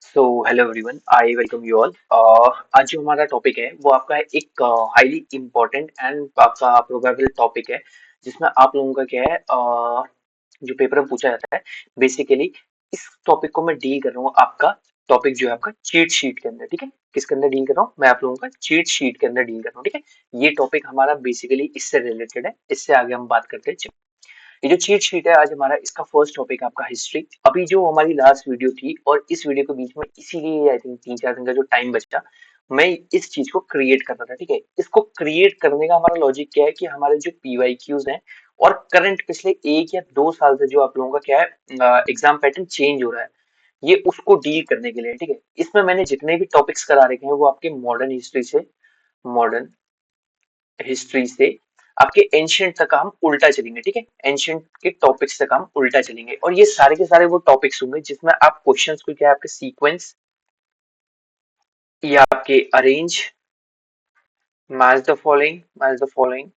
So hello everyone, I welcome you all. आज जो हमारा टॉपिक है वो आपका एक हाईली इम्पोर्टेंट एंड आपका प्रोबेबल टॉपिक है, जिसमें आप लोगों का क्या है, जो पेपर में पूछा जाता है। बेसिकली इस टॉपिक को मैं डील कर रहा हूँ, आपका टॉपिक जो है आपका चीट शीट के अंदर। ठीक है, किसके अंदर डील कर रहा हूँ मैं? आप लोगों का चीट शीट के अंदर डील कर रहा हूँ। ठीक है, ये टॉपिक हमारा बेसिकली इससे रिलेटेड है। इससे आगे हम बात करते हैं। ये जो चीट शीट है आज हमारा, इसका फर्स्ट टॉपिक आपका हिस्ट्री। अभी जो हमारी लास्ट वीडियो थी और इस वीडियो के बीच में, इसीलिए आई थिंक 3-4 दिन का जो टाइम बचा, मैं इस चीज को क्रिएट कर रहा था। ठीक है, इसको क्रिएट करने का हमारा लॉजिक क्या है कि हमारे जो पीवाईक्यूज हैं और करंट पिछले 1 या 2 साल से जो आप लोगों का क्या है एग्जाम पैटर्न चेंज हो रहा है, ये उसको डील करने के लिए। ठीक है, इसमें मैंने जितने भी टॉपिक्स करा रखे हैं वो आपके मॉडर्न हिस्ट्री से आपके एंशियंट तक हम उल्टा चलेंगे। ठीक है, एंशियंट के टॉपिक्स तक हम उल्टा चलेंगे और ये सारे के सारे वो टॉपिक्स होंगे जिसमें आप क्वेश्चंस को क्या है, आपके सीक्वेंस या आपके अरेंज, मैच द फॉलोइंग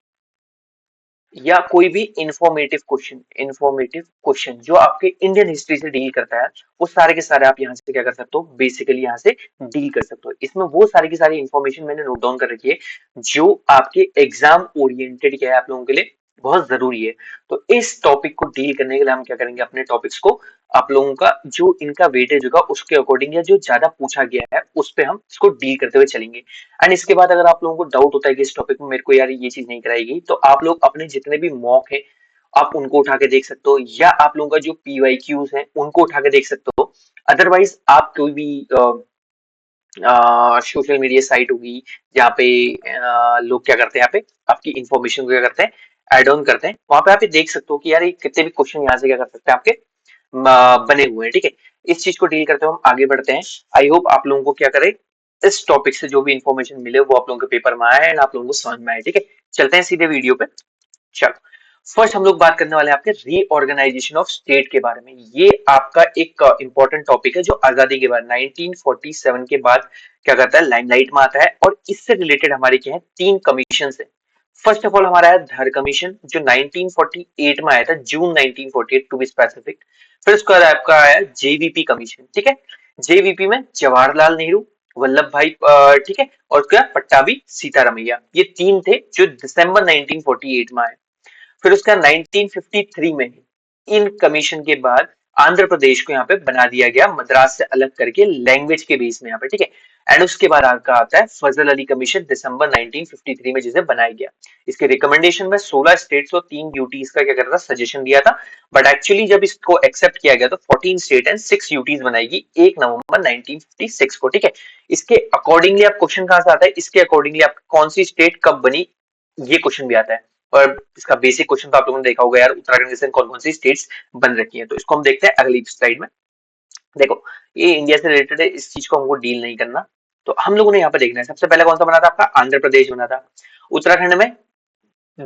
या कोई भी इंफॉर्मेटिव क्वेश्चन जो आपके इंडियन हिस्ट्री से डील करता है, वो सारे के सारे आप यहाँ से क्या कर सकते हो, बेसिकली यहाँ से डील कर सकते हो। इसमें वो सारी की सारी इंफॉर्मेशन मैंने नोट डाउन कर रखी है जो आपके एग्जाम ओरिएंटेड क्या है, आप लोगों के लिए बहुत जरूरी है। तो इस टॉपिक को डील करने के लिए हम क्या करेंगे, अपने टॉपिक्स को आप लोगों का जो इनका वेटेज होगा उसके अकॉर्डिंग या जो ज्यादा पूछा गया है उस पे हम इसको डील करते हुए चलेंगे। एंड इसके बाद अगर आप लोगों को डाउट होता है कि इस टॉपिक में मेरे को यार ये चीज नहीं कराएगी, तो आप लोग अपने जितने भी मॉक है आप उनको उठा के देख सकते हो, या आप लोगों का जो पीवाईक्यूज है उनको उठा के देख सकते हो। अदरवाइज आप कोई भी सोशल मीडिया साइट होगी जहाँ पे लोग क्या करते हैं, यहाँ पे आपकी इंफॉर्मेशन को क्या करते हैं, एड ऑन करते हैं, वहां पे आप ये देख सकते हो कि यार ये कितने भी क्वेश्चन यहाँ से क्या कर सकते हैं आपके बने हुए हैं। ठीक है, इस चीज को डील करते हुए हम आगे बढ़ते हैं। आई होप आप लोगों को क्या करे, इस टॉपिक से जो भी इंफॉर्मेशन मिले वो आप लोगों के पेपर में आए एंड आप लोगों को समझ में आए। ठीक है, चलते हैं सीधे वीडियो पे। चलो, फर्स्ट हम लोग बात करने वाले हैं आपके रीऑर्गेनाइजेशन ऑफ स्टेट के बारे में। ये आपका एक इंपॉर्टेंट टॉपिक है जो आजादी के बाद 1947 के बाद क्या करता है, लाइमलाइट में आता है। और इससे रिलेटेड हमारे क्या है, 3 कमीशन है। फर्स्ट ऑफ ऑल हमारा है धर कमीशन जो 1948 में आया था, जून 1948 टू बी स्पेसिफिक। फिर उसका आपका आया जेवीपी कमीशन। ठीक है, जेवीपी में जवाहरलाल नेहरू, वल्लभ भाई ठीक है, और क्या पट्टाभी सीतारमैया, ये 3 थे जो दिसंबर 1948 में आए। फिर उसका 1953 में इन कमीशन के बाद आंध्र प्रदेश को यहाँ पे बना दिया गया, मद्रास से अलग करके लैंग्वेज के बेस में यहाँ पे। ठीक है, एंड उसके बाद आपका आता है फजल अली कमीशन दिसंबर 1953 में, जिसे बनाया गया। इसके रिकमेंडेशन में 16 स्टेट्स और 3 यूटीज का क्या करता था, सजेशन दिया था। बट एक्चुअली जब इसको एक्सेप्ट किया गया तो 14 स्टेट एंड 6 यूटीज बनाएगी 1 नवंबर 1956 को। ठीक है, इसके अकॉर्डिंगली आप क्वेश्चन कहां से आता है, इसके अकॉर्डिंगली आप कौन सी स्टेट कब बनी, ये क्वेश्चन भी आता है। और इसका बेसिक क्वेश्चन तो आप लोगों ने देखा होगा यार, उत्तराखंड जैसे कौन कौन सी स्टेट्स बन रखी है। तो इसको हम देखते हैं अगली स्लाइड में। देखो, ये इंडिया से रिलेटेड है, इस चीज को हमको डील नहीं करना। तो हम लोगों ने यहाँ पे देखना है, सबसे पहले कौन सा बना था आपका, आंध्र प्रदेश बना था। उत्तराखंड में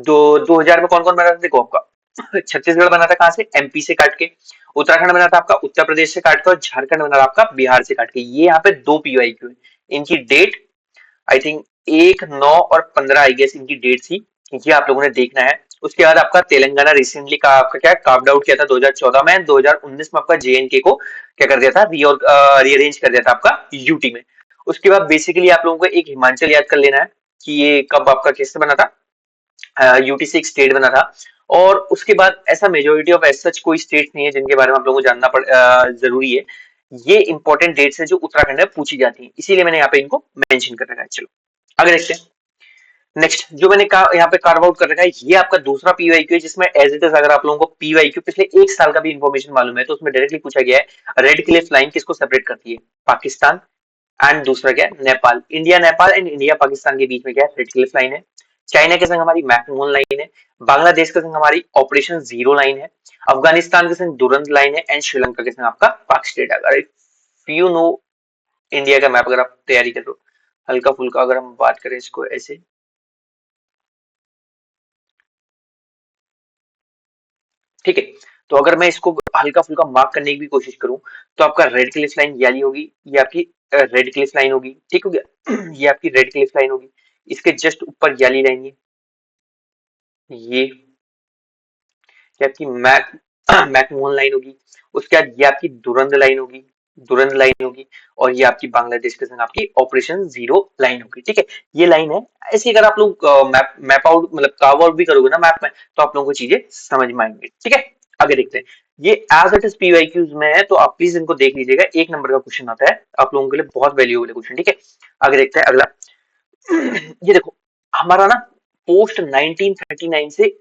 2000 में कौन कौन बना था, देखो आपका छत्तीसगढ़ बना था, कहां से, एमपी से काट के। उत्तराखंड बना था आपका उत्तर प्रदेश से काट के, और झारखंड बना था आपका बिहार से काट के। ये यहाँ पे 2 पीवाईक्यू है। इनकी डेट आई थिंक 1, 9 और 15 आई गेस इनकी डेट थी। ये आप लोगों ने देखना है। उसके बाद आपका तेलंगाना रिसेंटली का आपका क्या कार्ड आउट किया था 2014 में, 2019 में आपका जेएनके को क्या कर दिया था, रीअरेंज कर दिया था आपका यूटी में। उसके बाद बेसिकली आप लोगों को एक हिमाचल याद कर लेना है कि ये कब आपका किससे बना था, यूटी से एक स्टेट बना था। और उसके बाद ऐसा मेजोरिटी ऑफ एज सच कोई स्टेट नहीं है जिनके बारे में आप लोगों को जानना जरूरी है। ये इंपॉर्टेंट डेट्स है जो उत्तराखंड में पूछी जाती है, इसीलिए मैंने यहाँ पे इनको मेंशन कर रखा है। चलो आगे देखते हैं। नेक्स्ट जो मैंने यहाँ पे कार्व आउट कर रखा है, ये आपका दूसरा पीवाईक्यू है, जिसमें एज इट इज अगर आप लोगों को पीवाईक्यू पिछले 1 साल का भी इंफॉर्मेशन मालूम है तो उसमें डायरेक्टली पूछा गया है, रेड क्लिफ लाइन किसको सेपरेट करती है, पाकिस्तान एंड दूसरा क्या है, Nepal. India Nepal and India Pakistan के बीच में क्या है, रेड क्लिफ लाइन है। चाइना के संग हमारी मैकमोहन लाइन है। बांग्लादेश के संग हमारी ऑपरेशन जीरो लाइन है। अफगानिस्तान के संग दुरंत लाइन है एंड श्रीलंका के संग आपका पाक स्टेट। अगर इफ यू नो इंडिया का मैप, अगर आप तैयारी कर लो हल्का फुल्का, अगर हम बात करें इसको ऐसे, ठीक है। तो अगर मैं इसको हल्का फुल्का मार्क करने की भी कोशिश करूं तो आपका रेड क्लिफ लाइन याली होगी, ये आपकी रेड क्लिफ लाइन होगी, ठीक हो गया ये आपकी रेड क्लिफ लाइन होगी। इसके जस्ट ऊपर याली लाइन है, ये आपकी मैकमोहन लाइन होगी। उसके बाद ये आपकी दुरंद लाइन होगी, दुरंत लाइन होगी, और ये आपकी बांग्लादेश के संग आपकी ऑपरेशन जीरो लाइन होगी। ठीक है, ये लाइन है। ऐसे अगर आप लोग मैप मैप आउट मतलब कार्व आउट भी करोगे ना मैप में, तो आप लोगों को चीजें समझ में आएंगी। ठीक है, आगे देखते हैं। ये एज इट इज पीवाईक्यूज में है, तो आप प्लीज इनको देख लीजिएगा। एक नंबर का क्वेश्चन आता है आप लोगों के लिए, बहुत वैल्यूएबल क्वेश्चन। ठीक है, आगे देखते हैं अगला। ये देखो, हमारा ना पोस्ट 1939 से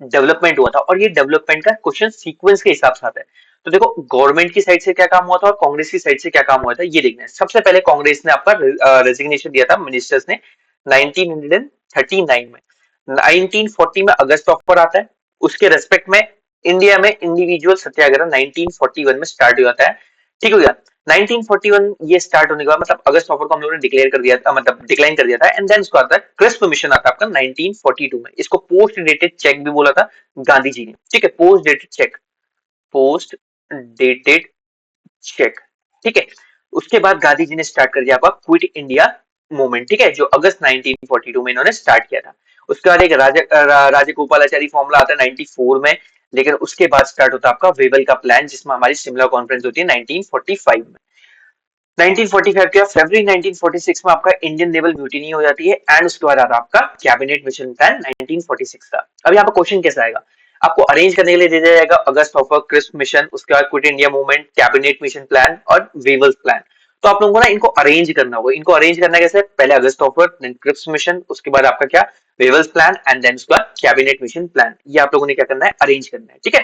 डेवलपमेंट हुआ था, और ये डेवलपमेंट का क्वेश्चन सीक्वेंस के हिसाब से आता है। तो देखो, गवर्नमेंट की साइड से क्या काम हुआ था और कांग्रेस की साइड से क्या काम हुआ था, ये देखना है। सबसे पहले कांग्रेस ने आपका रेजिग्नेशन दिया था मिनिस्टर्स ने 1939 में। 1940 में अगस्त ऑफर आता है। उसके रेस्पेक्ट में इंडिया में इंडिविजुअल सत्याग्रह 1941 में स्टार्ट हो जाता है। ठीक हो गया। 1941 ये स्टार्ट होने के बाद मतलब अगस्त ऑफर को हम लोगों ने डिक्लेयर कर दिया था, मतलब डिक्लाइन कर दिया था। एंड देन उसको आता है क्रिस्प मिशन आता है आपका 1942 में। इसको पोस्ट डेटेड चेक भी बोला था गांधी जी ने। ठीक है, post dated cheque, post dated cheque. ठीक है, उसके बाद गांधी जी ने स्टार्ट कर दिया आपका क्विट इंडिया मूवमेंट। ठीक है, जो अगस्त 1942 में इन्होंने स्टार्ट किया था। उसके बाद एक राजगोपालाचारी फॉर्मूला आता है 94 में। लेकिन उसके बाद स्टार्ट होता है आपका वेवल का प्लान, जिसमें हमारी शिमला कॉन्फ्रेंस होती है 1945 में। 1945 के बाद फरवरी 1946 में आपका इंडियन नेवल म्यूटिनी हो जाती है। एंड उसके बाद आता है आपका कैबिनेट मिशन प्लान 1946 का। अब यहाँ पर क्वेश्चन कैसा आएगा, आपको अरेंज करने के लिए दे दिया जाएगा अगस्त ऑफर, क्रिस्प मिशन, उसके बाद quit India movement, cabinet mission plan और वेवल्स प्लान। तो आप लोगों को ना इनको अरेंज करना होगा। इनको अरेंज करना कैसे, पहले अगस्त ऑफर, देन क्रिप्स मिशन, उसके बाद आपका क्या वेवल्स प्लान, एंड देन उसका कैबिनेट मिशन प्लान। ये आप लोगों ने क्या करना है, अरेंज करना है। ठीक है,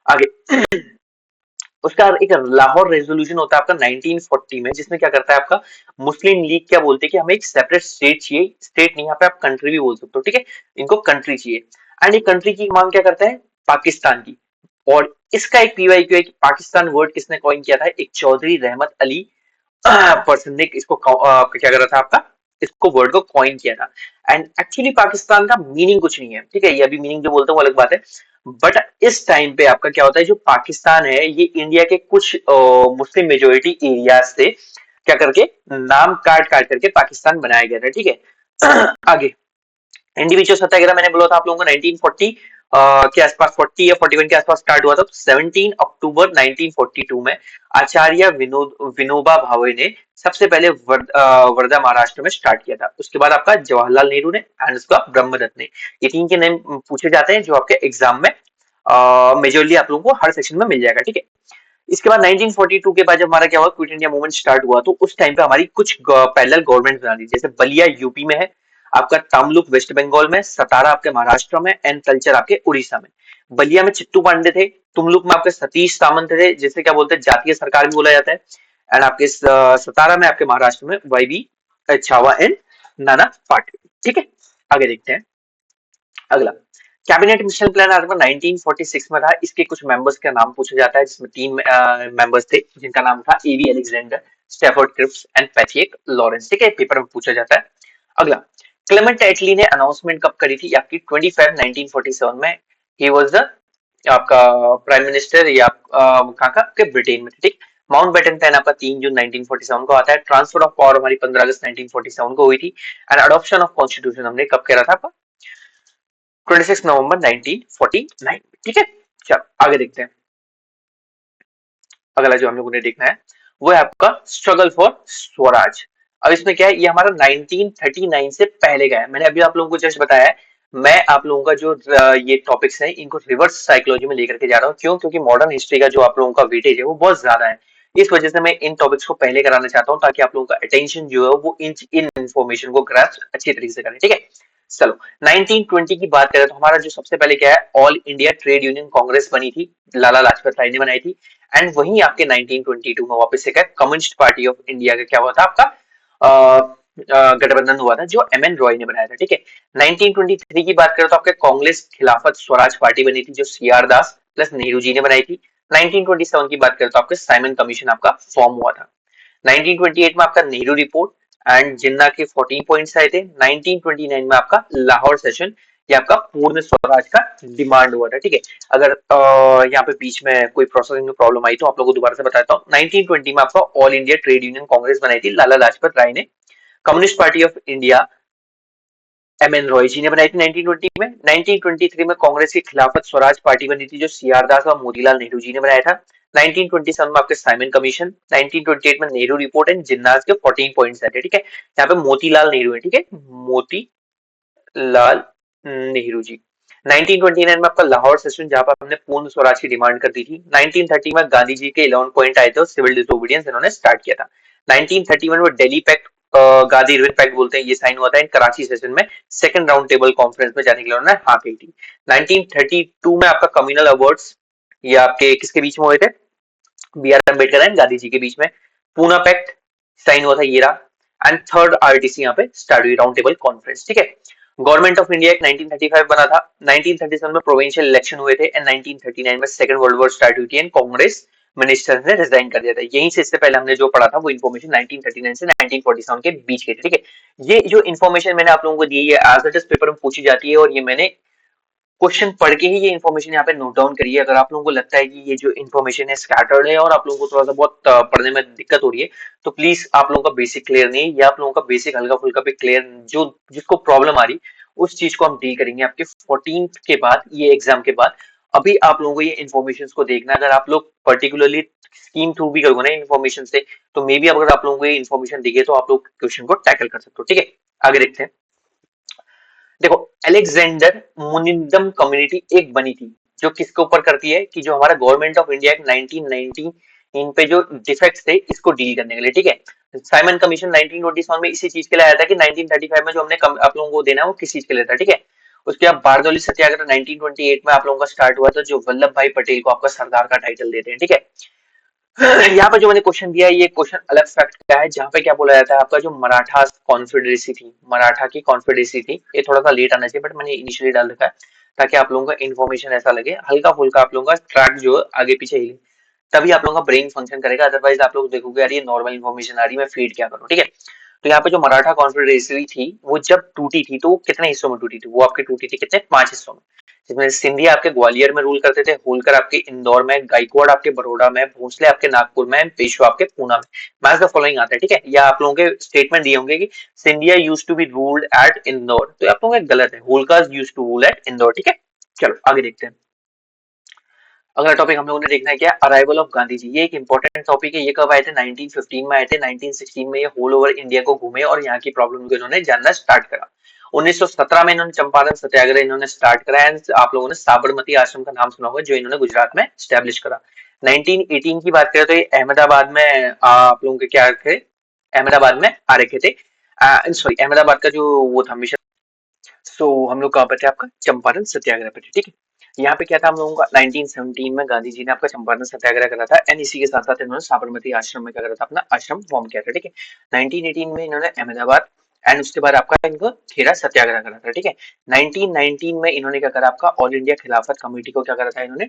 आगे उसका एक लाहौर रेजोल्यूशन होता है आपका 1940 में, जिसमें क्या करता है आपका मुस्लिम लीग क्या बोलते हैं कि हमें एक सेपरेट स्टेट चाहिए। स्टेट नहीं, यहाँ पे आप कंट्री भी बोल सकते हो। ठीक है, इनको कंट्री चाहिए। एंड एक कंट्री की मांग क्या करता है, पाकिस्तान की। और इसका एक पीवाईक्यू है कि पाकिस्तान वर्ड किसने कॉइन किया था, एक चौधरी रहमत अली पर्सन ने इसको क्या करा था आपका, इसको वर्ड को कॉइन किया था। एंड एक्चुअली पाकिस्तान का मीनिंग कुछ नहीं है। ठीक है, ये अभी मीनिंग जो बोलता हूँ अलग बात है। बट इस टाइम पे आपका क्या होता है, जो पाकिस्तान है ये इंडिया के कुछ मुस्लिम मेजोरिटी एरियाज से क्या करके नाम काट काट करके पाकिस्तान बनाया गया था। ठीक है, आगे इंडिविजुअल सत्याग्रह मैंने बोला था आप लोगों को 1940 के आसपास, 40 या 41 के आसपास स्टार्ट हुआ था। 17 अक्टूबर 1942 में आचार्य विनोबा भावे ने सबसे पहले वर्धा महाराष्ट्र में स्टार्ट किया था। उसके बाद आपका जवाहरलाल नेहरू ने, एंड उसका ब्रह्मदत्त ने। ये तीन के नेम पूछे जाते हैं जो आपके एग्जाम में मेजरली आप लोगों को हर सेक्शन में मिल जाएगा। ठीक है, इसके बाद 1942 के बाद जब हमारा क्या हुआ, क्विट इंडिया मूवमेंट स्टार्ट हुआ, तो उस टाइम पे हमारी कुछ पैरेलल गवर्नमेंट बना दी। जैसे बलिया यूपी में है, आपका तमलुक वेस्ट बंगाल में, सतारा आपके महाराष्ट्र में, एंड तलचर आपके उड़ीसा में। बलिया में चित्तू पांडे थे, तुमलुक में आपके सतीश सामंत थे, जिसे क्या बोलते हैं जातीय सरकार भी बोला जाता है। एंड आपके सतारा में आपके महाराष्ट्र में वाईबी छावा एंड नाना पाटेल। ठीक है, आगे देखते हैं अगला। कैबिनेट मिशन प्लान आपका 1946 में था। इसके कुछ मेंबर्स का नाम पूछा जाता है, जिसमें तीन मेंबर्स थे जिनका नाम था A V Alexander, Stafford Cripps and Patrick Lawrence. ठीक है, पेपर में पूछा जाता है। अगला, क्लेमेंट एटली ने अनाउंसमेंट कब करी थी, आपकी 25 1947 में। ही वाज द आपका प्राइम मिनिस्टर, या कहाँ का, आपके ब्रिटेन में। ठीक, माउंट बेटन प्लान आपका 3 जून 1947 को आता है। ट्रांसफर ऑफ पावर हमारी 15 अगस्त 1947 को हुई थी। एंड अडॉप्शन ऑफ कॉन्स्टिट्यूशन हमने कब करा था, आपका 26 नवंबर 1949। ठीक है, चलो आगे देखते हैं। अगला जो हम लोगों ने देखना है वो है आपका स्ट्रगल फॉर स्वराज। अब इसमें क्या है, ये हमारा 1939 से पहले का है। मैंने अभी आप लोगों को जस्ट बताया है। मैं आप लोगों का जो ये टॉपिक्स हैं इनको रिवर्स साइकोलॉजी में लेकर के जा रहा हूँ। क्यों, क्योंकि मॉडर्न हिस्ट्री का जो आप लोगों का वेटेज है वो बहुत ज्यादा है। इस वजह से मैं इन टॉपिक्स को पहले कराना चाहता हूँ, ताकि आप लोगों का अटेंशन जो है वो इन इन्फॉर्मेशन को ग्रास्प अच्छी तरीके से करें। ठीक है, चलो 1920 की बात करें तो हमारा जो सबसे पहले क्या है, all India Trade Union Congress बनी थी, लाला लाजपत राय ने बनाई थी। एंड वहीं आपके 1922 में वापस से क्या कम्युनिस्ट पार्टी ऑफ इंडिया का क्या हुआ था, आपका गठबंधन हुआ था, जो एम एन रॉय ने बनाया था। ठीक है, 1923 की बात करें तो आपके कांग्रेस खिलाफत स्वराज पार्टी बनी थी, जो सी आर दास प्लस नेहरू जी ने बनाई थी। 1927 की बात करें तो आपके साइमन कमीशन आपका फॉर्म हुआ था। 1928 में आपका नेहरू रिपोर्ट एंड जिन्ना के 14 पॉइंट्स आए थे। 1929 में आपका लाहौर सेशन, ये आपका पूर्ण स्वराज का डिमांड हुआ था। ठीक है, अगर यहाँ पे बीच में कोई प्रोसेसिंग में प्रॉब्लम आई तो आप लोगों को दोबारा से बताता हूँ। 1920 में आपका All India Trade Union Congress बनाई थी लाला लाजपत राय ने। Communist Party of India M N Roy ji ने बनाई थी 1920 में। 1923 में कांग्रेस की खिलाफत स्वराज पार्टी बनी थी, जो सी आर दास और मोतीलाल नेहरू जी ने बनाया था। 1927 में आपके साइमन कमीशन, 1928 में नेहरू रिपोर्ट एंड जिन्नास के 14 पॉइंट्स आते हैं, ठीक है। यहाँ पे मोतीलाल नेहरू है, ठीक है, मोतीलाल नेहरू जी। 1929 में आपका लाहौर सेशन, जहां पर हमने पूर्ण स्वराज की डिमांड कर दी थी। 1930 में गांधी जी के 11 पॉइंट आए थे और सिविल डिसोबीडियंस इन्होंने स्टार्ट किया था। 1931 में Delhi pact, Gandhi Irwin pact बोलते हैं, ये साइन हुआ था। इन कराची सेशन में सेकंड राउंड टेबल कॉन्फ्रेंस में जाने के लिए उन्होंने हाँ कही थी। 1932 में आपका कम्युनल अवार्ड्स, ये आपके किसके बीच में हुए थे? बी आर अम्बेडकर एंड गांधी जी के बीच में। पूना पैक्ट साइन हुआ था, ये रहा। एंड थर्ड आरटीसी यहाँ पे स्टार्ट हुई, राउंड टेबल कॉन्फ्रेंस, ठीक है। गवर्नमेंट ऑफ इंडिया एक 1935 बना था। 1937 में प्रोविंशियल इलेक्शन हुए थे एंड 1939 में सेकंड वर्ल्ड वॉर स्टार्ट हुई थी एंड कांग्रेस मिनिस्टर ने रिजाइन कर दिया था। यहीं से इससे पहले हमने जो पढ़ा था वो इन्फॉर्मेशन 1939 से 1947 के बीच की थी, ठीक है। ये जो इन्फॉर्मेशन मैंने आप लोगों को दी है एज इट इज पेपर में पूछी जाती है और ये मैंने क्वेश्चन पढ़ के ही ये इन्फॉर्मेशन यहाँ पे नोट डाउन करिए। अगर आप लोगों को लगता है कि ये जो इन्फॉर्मेशन है स्कैटर्ड है और आप लोगों को थोड़ा सा बहुत पढ़ने में दिक्कत हो रही है, तो प्लीज आप लोगों का बेसिक क्लियर नहीं या आप लोगों का बेसिक हल्का फुल्का भी क्लियर, जो जिसको प्रॉब्लम आ रही उस चीज को हम डील करेंगे आपके 14th के बाद, ये एग्जाम के बाद। अभी आप लोगों को ये इन्फॉर्मेशन को देखना, अगर आप लोग पर्टिकुलरली स्कीम थ्रू भी करोगे ना इन्फॉर्मेशन से, तो मे बी अगर आप लोगों को ये इन्फॉर्मेशन दिखे तो आप लोग क्वेश्चन को टैकल कर सकते हो, ठीक है। आगे देखते हैं। देखो, अलेक्जेंडर मुनिंदम कम्युनिटी एक बनी थी जो किसके ऊपर करती है कि जो हमारा गवर्नमेंट ऑफ इंडिया 1990 इन पे जो डिफेक्ट्स थे इसको डील करने के लिए, ठीक है। साइमन कमीशन 1927 में इसी चीज के लिए आया था कि 1935 में जो हमने आप लोगों को देना है वो किस चीज के लिए था, ठीक है। उसके बाद बारदौली सत्याग्रह 1928 में आप लोगों का स्टार्ट हुआ था, जो वल्लभ भाई पटेल को आपका सरदार का टाइटल देते हैं, ठीक है। यहाँ पे जो मैंने क्वेश्चन दिया है ये क्वेश्चन अलग फैक्ट का है, जहाँ पे क्या बोला जाता है, आपका जो मराठा कॉन्फेडरेसी थी, मराठा की कॉन्फेडरेसी थी, ये थोड़ा सा लेट आना चाहिए बट मैंने इनिशियली डाल रखा है ताकि आप लोगों का इन्फॉर्मेशन ऐसा लगे हल्का फुल्का, आप लोगों का ट्रैक जो आगे पीछे हिले, तभी आप लोगों का ब्रेन फंक्शन करेगा। अदरवाइज आप लोग देखोगे यार ये नॉर्मल इन्फॉर्मेशन आ रही है, मैं फीड क्या करूँ, ठीक है। तो यहाँ पे जो मराठा कॉन्फेडरेसी थी वो जब टूटी थी तो वो कितने हिस्सों में टूटी थी? वो आपकी टूटी थी कितने? 5 हिस्सों में, जिसमें सिंधिया आपके ग्वालियर में रूल करते थे, होलकर आपके इंदौर में, गायकवाड़ आपके बड़ौदा में, भोसले आपके नागपुर में, पेशवा आपके पूना में। मैच द फॉलोइंग आता है, ठीक है। या आप लोगों के स्टेटमेंट दिए होंगे कि Scindia used to be ruled at Indore, तो आप लोगों का गलत है, Holkar used to rule at Indore, ठीक है। चलो आगे देखते हैं। अगला टॉपिक हम लोगों ने देखना है क्या? Arrival of Gandhi ji. ये एक इंपॉर्टेंट टॉपिक है। ये कब आए थे? 1915 में आए थे। 1916 में ये होल ओवर इंडिया को घूमे और यहाँ की प्रॉब्लम को इन्होंने जानना स्टार्ट करा। 1917 में इन्होंने चंपारण सत्याग्रह इन्होंने स्टार्ट करा एंड आप लोगों ने साबरमती आश्रम का नाम सुना होगा जो इन्होंने गुजरात में स्टैब्लिश करा। 1918 की बात करें तो ये अहमदाबाद में आप लोगों के क्या थे? अहमदाबाद में आ रखे थे। सॉरी, अहमदाबाद का जो वो था मिशन। सो हम लोग कहाँ पर थे? आपका चंपारण सत्याग्रह पे थे, ठीक है। यहाँ पे क्या था हम लोगों का? 1917 में गांधी जी ने आपका चंपारण सत्याग्रह करा था एंड इसी के साथ साथ इन्होंने साबरमती आश्रम में क्या करा था? अपना आश्रम फॉर्म किया था, ठीक है। 1918 में इन्होंने अहमदाबाद एंड उसके बाद आपका इनको खेड़ा सत्याग्रह करा था, ठीक है। 1919 में इन्होंने क्या करा? आपका ऑल इंडिया खिलाफत कमेटी को क्या करा था इन्होंने?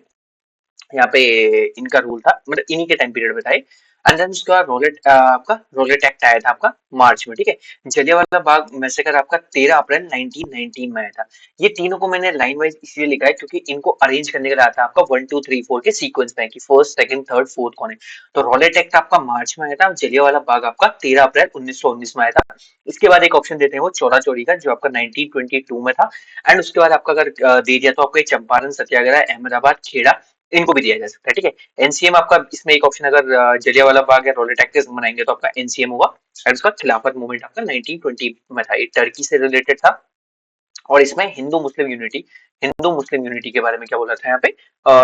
यहाँ पे इनका रूल था, मतलब इन्हीं के टाइम पीरियड में था। एंड देन उसका रोलेट आपका रोलेट एक्ट आया था आपका मार्च में, ठीक है। जलियांवाला बाग मैसेकर आपका 13 अप्रैल 1919 में आया था। ये तीनों को मैंने लाइन वाइज इसलिए लिखा है क्योंकि इनको अरेंज करने के लिए आता है आपका 1 2 3 4 के सीक्वेंस में कि फर्स्ट सेकंड थर्ड फोर्थ कौन है। तो रोलेट एक्ट आपका मार्च में आया था, जलियांवाला बाग आपका 13 अप्रैल 1919 में आया था। इसके बाद एक ऑप्शन देते हैं वो चौरा चौरी का, जो आपका 1922 में था। एंड उसके बाद आपका अगर दे दिया तो आपका चंपारण सत्याग्रह, अहमदाबाद, खेड़ा, इनको भी दिया जा सकता है, ठीक है। एनसीएम आपका इसमें एक ऑप्शन, अगर जलियांवाला बाग या रोलेट एक्ट बनाएंगे तो आपका एनसीएम होगा। और उसका खिलाफत मूवमेंट आपका 1920 में था, ये टर्की से रिलेटेड था। और इसमें हिंदू मुस्लिम यूनिटी के बारे में क्या बोला था यहाँ पे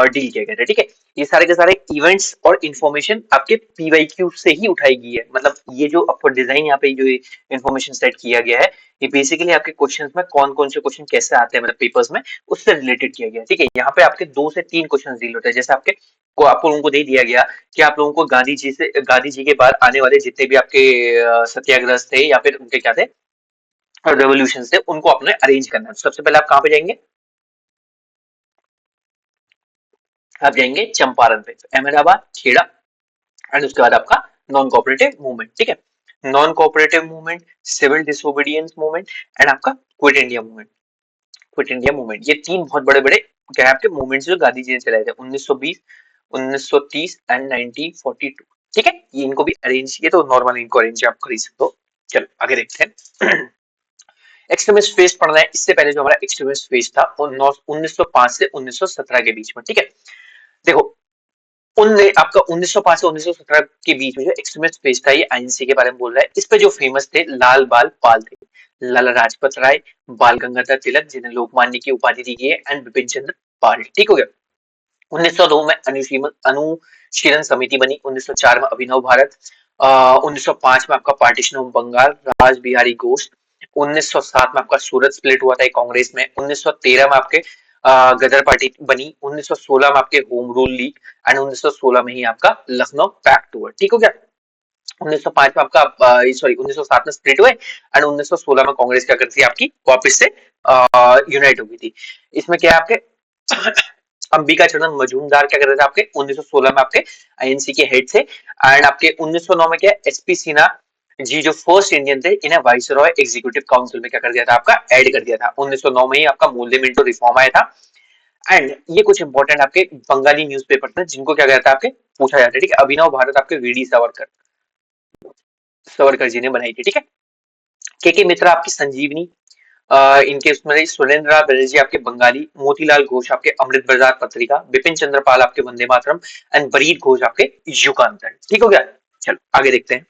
डील किया गया था, ठीक है। ये सारे के सारे इवेंट्स और इन्फॉर्मेशन आपके पीवाईक्यू से ही उठाई गई है, मतलब ये जो आपको डिजाइन यहाँ पे जो इन्फॉर्मेशन सेट किया गया है ये बेसिकली आपके क्वेश्चंस में कौन कौन से क्वेश्चन कैसे आते हैं मतलब पेपर्स में, उससे रिलेटेड किया गया है, ठीक है। यहाँ पे आपके 2 से 3 क्वेश्चन डील होते हैं, जैसे आपके को आप लोगों को दे दिया गया कि आप लोगों को गांधी जी के बाद आने वाले जितने भी आपके सत्याग्रह थे या फिर उनके क्या थे रेवोल्यूशन थे, उनको आपने अरेंज करना है। सबसे पहले आप कहाँ पे जाएंगे? आप जाएंगे चंपारण पे, अहमदाबाद, खेड़ा एंड उसके बाद आपका नॉन कोऑपरेटिव मूवमेंट, ठीक है। Non cooperative movement, civil disobedience movement and आपका quit India movement. Quit India movement, ये 3 बहुत बड़े बड़े क्या है आपके मूवमेंट्स जो गांधी जी ने चलाए थे 1920, 1930 एंड 1942, ठीक है। ये इनको भी अरेंज किए, तो नॉर्मल इनको अरेंज आप कर ही सकते हो। चलो आगे देखते हैं। एक्सट्रीमिस्ट फेज पढ़ना है। इससे पहले जो हमारा एक्सट्रीमिस्ट फेज था वो 1905 से 1917 के बीच में, ठीक है। देखो आपका 1905 से 1917 के बीच में जो एक्सट्रीमिस्ट फेज था, ये आईएनसी के बारे में बोल रहा है। इस पे जो फेमस थे लाल बाल पाल थे, लाला लाजपत राय, बाल गंगाधर तिलक जिन्हें लोकमान्य की उपाधि दी गई है, एंड बिपिन चंद्र पाल। ठीक हो गया। 1902 में अनुशीलन समिति बनी, 1904 में अभिनव भारत, 1905 में आपका पार्टीशन ऑफ बंगाल, राज बिहारी घोष, 1907 में आपका सूरत स्प्लिट हुआ था कांग्रेस में, 1913 में आपके गदर पार्टी बनी, 1916 में आपके होम रूल लीग, एंड 1916 में ही आपका लखनऊ पैक्ट हुआ। ठीक हो गया। 1905 में आपका सॉरी 1907 में स्प्लिट हुए, एंड 1916 में कांग्रेस क्या करती है आपकी वापस से यूनाइट हो गई थी। इसमें क्या है आपके अंबिका चरण मजूमदार क्या कर रहे थे आपके 1916 में आपके आईएनसी के हेड थे, एंड आपके 1909 में क्या एसपी सिन्हा जी जो फर्स्ट इंडियन थे, इन्हें वाइसरॉय एग्जीक्यूटिव काउंसिल में क्या कर दिया था आपका ऐड कर दिया था। 1909 में ही आपका मूल्य मिंटो रिफॉर्म आया था। एंड ये कुछ इंपॉर्टेंट आपके बंगाली न्यूज़पेपर थे जिनको क्या कहता है आपके पूछा जाता है। ठीक है, अभिनव भारत आपके वीडी सावरकर सावरकर जी ने बनाई थी। ठीक है, के मित्रा आपकी संजीवनी, इनके उसमें सुरेंद्र बनर्जी आपके बंगाली, मोतीलाल घोष आपके अमृत बाजार पत्रिका, बिपिन चंद्र पाल आपके वंदे मातरम, एंड बरीद घोष आपके युगांतर। ठीक हो गया। चलो आगे देखते हैं।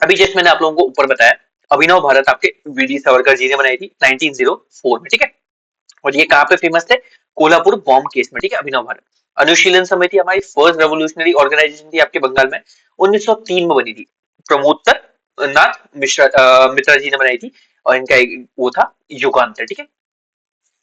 अभी जस्ट मैंने आप लोगों को ऊपर बताया अभिनव भारत आपके वीडी सावरकर जी ने बनाई थी 1904 में। ठीक है, और ये कहाँ पे फेमस थे? कोल्हापुर बॉम्ब केस में। ठीक है, अभिनव भारत। अनुशीलन समिति हमारी फर्स्ट रेवोल्यूशनरी ऑर्गेनाइजेशन थी आपके बंगाल में, 1903 में बनी थी। प्रमोदर नाथ मिश्रा जी ने बनाई थी, और इनका एक वो था युगांतर। ठीक है,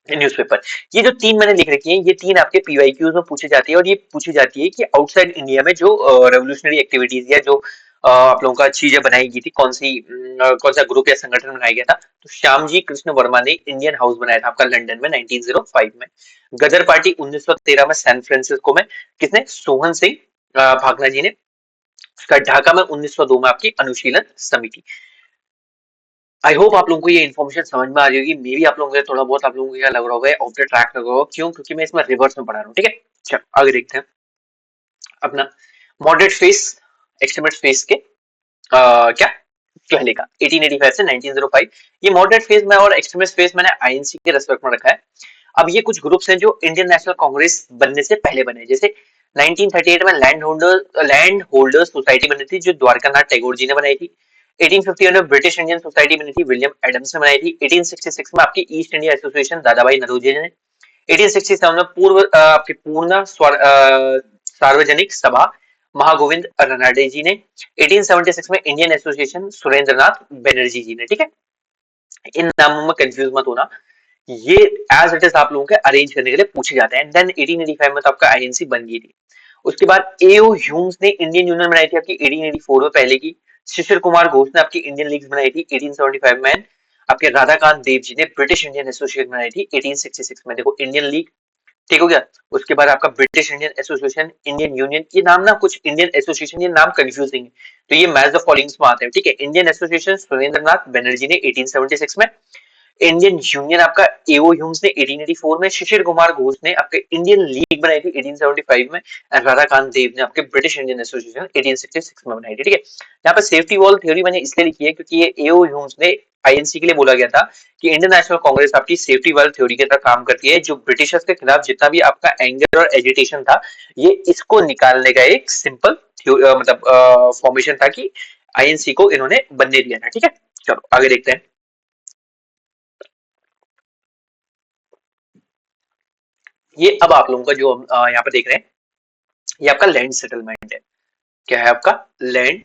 न्यूज़पेपर। ये जो तीन मैंने लिख रखी है, ये तीन आपके पीवाईक्यूज में पूछी जाती है, और ये पूछी जाती है कि आउटसाइड इंडिया में जो रेवोल्यूशनरी एक्टिविटीज या जो आप लोगों का चीजें बनाई गई थी, कौन सा ग्रुप या संगठन बनाया गया था, तो श्यामजी कृष्ण वर्मा ने इंडियन हाउस बनाया था आपका लंदन में 1905 में। गदर पार्टी 1913 में सैन फ्रांसिस्को में, किसने? सोहन सिंह भागना जी ने। उसका ढाका में 1902 में आपकी अनुशीलन समिति। आई होप आप लोगों को ये इन्फॉर्मेशन समझ में आ जाएगी। मे भी आप लोगों को थोड़ा बहुत आप लोगों को क्या लग रहा होगा, ऑफ द ट्रैक लग रहा होगा। क्यों? क्योंकि मैं इसमें रिवर्स में पढ़ा रहा हूँ। ठीक है, चलो आगे देखते हैं अपना मॉडरेट फेस एक्सट्रीमिस्ट फेस के क्या पहले का 1885 से 1905। ये मॉडरेट फेज में और एक्सट्रीमिस्ट फेज मैंने आईएनसी के रेस्पेक्ट में रखा है। अब ये कुछ ग्रुप्स हैं जो इंडियन नेशनल कांग्रेस बनने से पहले बने, जैसे 1938 में लैंड होल्डर्स सोसाइटी बनी थी जो द्वारका नाथ टैगोर जी ने बनाई थी। 1851 में ब्रिटिश इंडियन सोसाइटी बनी थी, विलियम एडम्स ने बनाई थी। 1866 में आपकी ईस्ट इंडिया एसोसिएशन दादा भाई नौरोजी ने। 1867 में आपकी पूर्ण सार्वजनिक सभा महागोविंद रनाडे जी ने। 1876 में इंडियन एसोसिएशन सुरेंद्रनाथ बनर्जी जी ने। ठीक है, इन नामों में कंफ्यूज मत होना, ये एज इट इज आप लोगों के अरेंज करने के लिए पूछे जाते हैं। देन 1885 में तो आपका आईएनसी बन गई थी। उसके बाद एओ ह्यूम्स ने इंडियन यूनियन बनाई थी आपकी 1884 में पहले की। शिशिर कुमार घोष ने आपकी इंडियन लीग बनाई थी 1875 में। आपके राधाकांत देव जी ने ब्रिटिश इंडियन एसोसिएशन बनाई थी 1866 में। देखो इंडियन लीग, ठीक हो गया। उसके बाद आपका British Indian association, Indian union, ये नाम ना कुछ इंडियन एसोसिएशन ये नाम कंफ्यूजिंग है, तो ये मैच द फॉलोइंग्स में आते हैं। ठीक है, इंडियन एसोसिएशन सुरेंद्रनाथ बनर्जी ने 1876 में। इंडियन यूनियन आपका एओ ह्यूम्स ने 1884 में। शिशिर कुमार घोष ने आपके इंडियन लीग बनाई थी 1875 में, एंड राधाकांत देव ने आपके ब्रिटिश इंडियन एसोसिएशन 1866 में बनाई थी। ठीक है, यहाँ पे सेफ्टी वॉल थ्योरी मैंने इसलिए लिखी है क्योंकि ये एओ ह्यूम्स ने आईएनसी के लिए बोला गया था कि इंडियन नेशनल कांग्रेस आपकी सेफ्टी वॉल थ्योरी के तरह काम करती है, जो ब्रिटिशर्स के खिलाफ जितना भी आपका एंगर और एजिटेशन था, ये इसको निकालने का एक सिंपल मतलब फॉर्मेशन था कि आईएनसी को इन्होंने बनने दिया था। ठीक है, चलो आगे देखते हैं। ये अब आप लोगों का जो यहाँ पे देख रहे हैं, ये आपका लैंड सेटलमेंट है। क्या है आपका? Land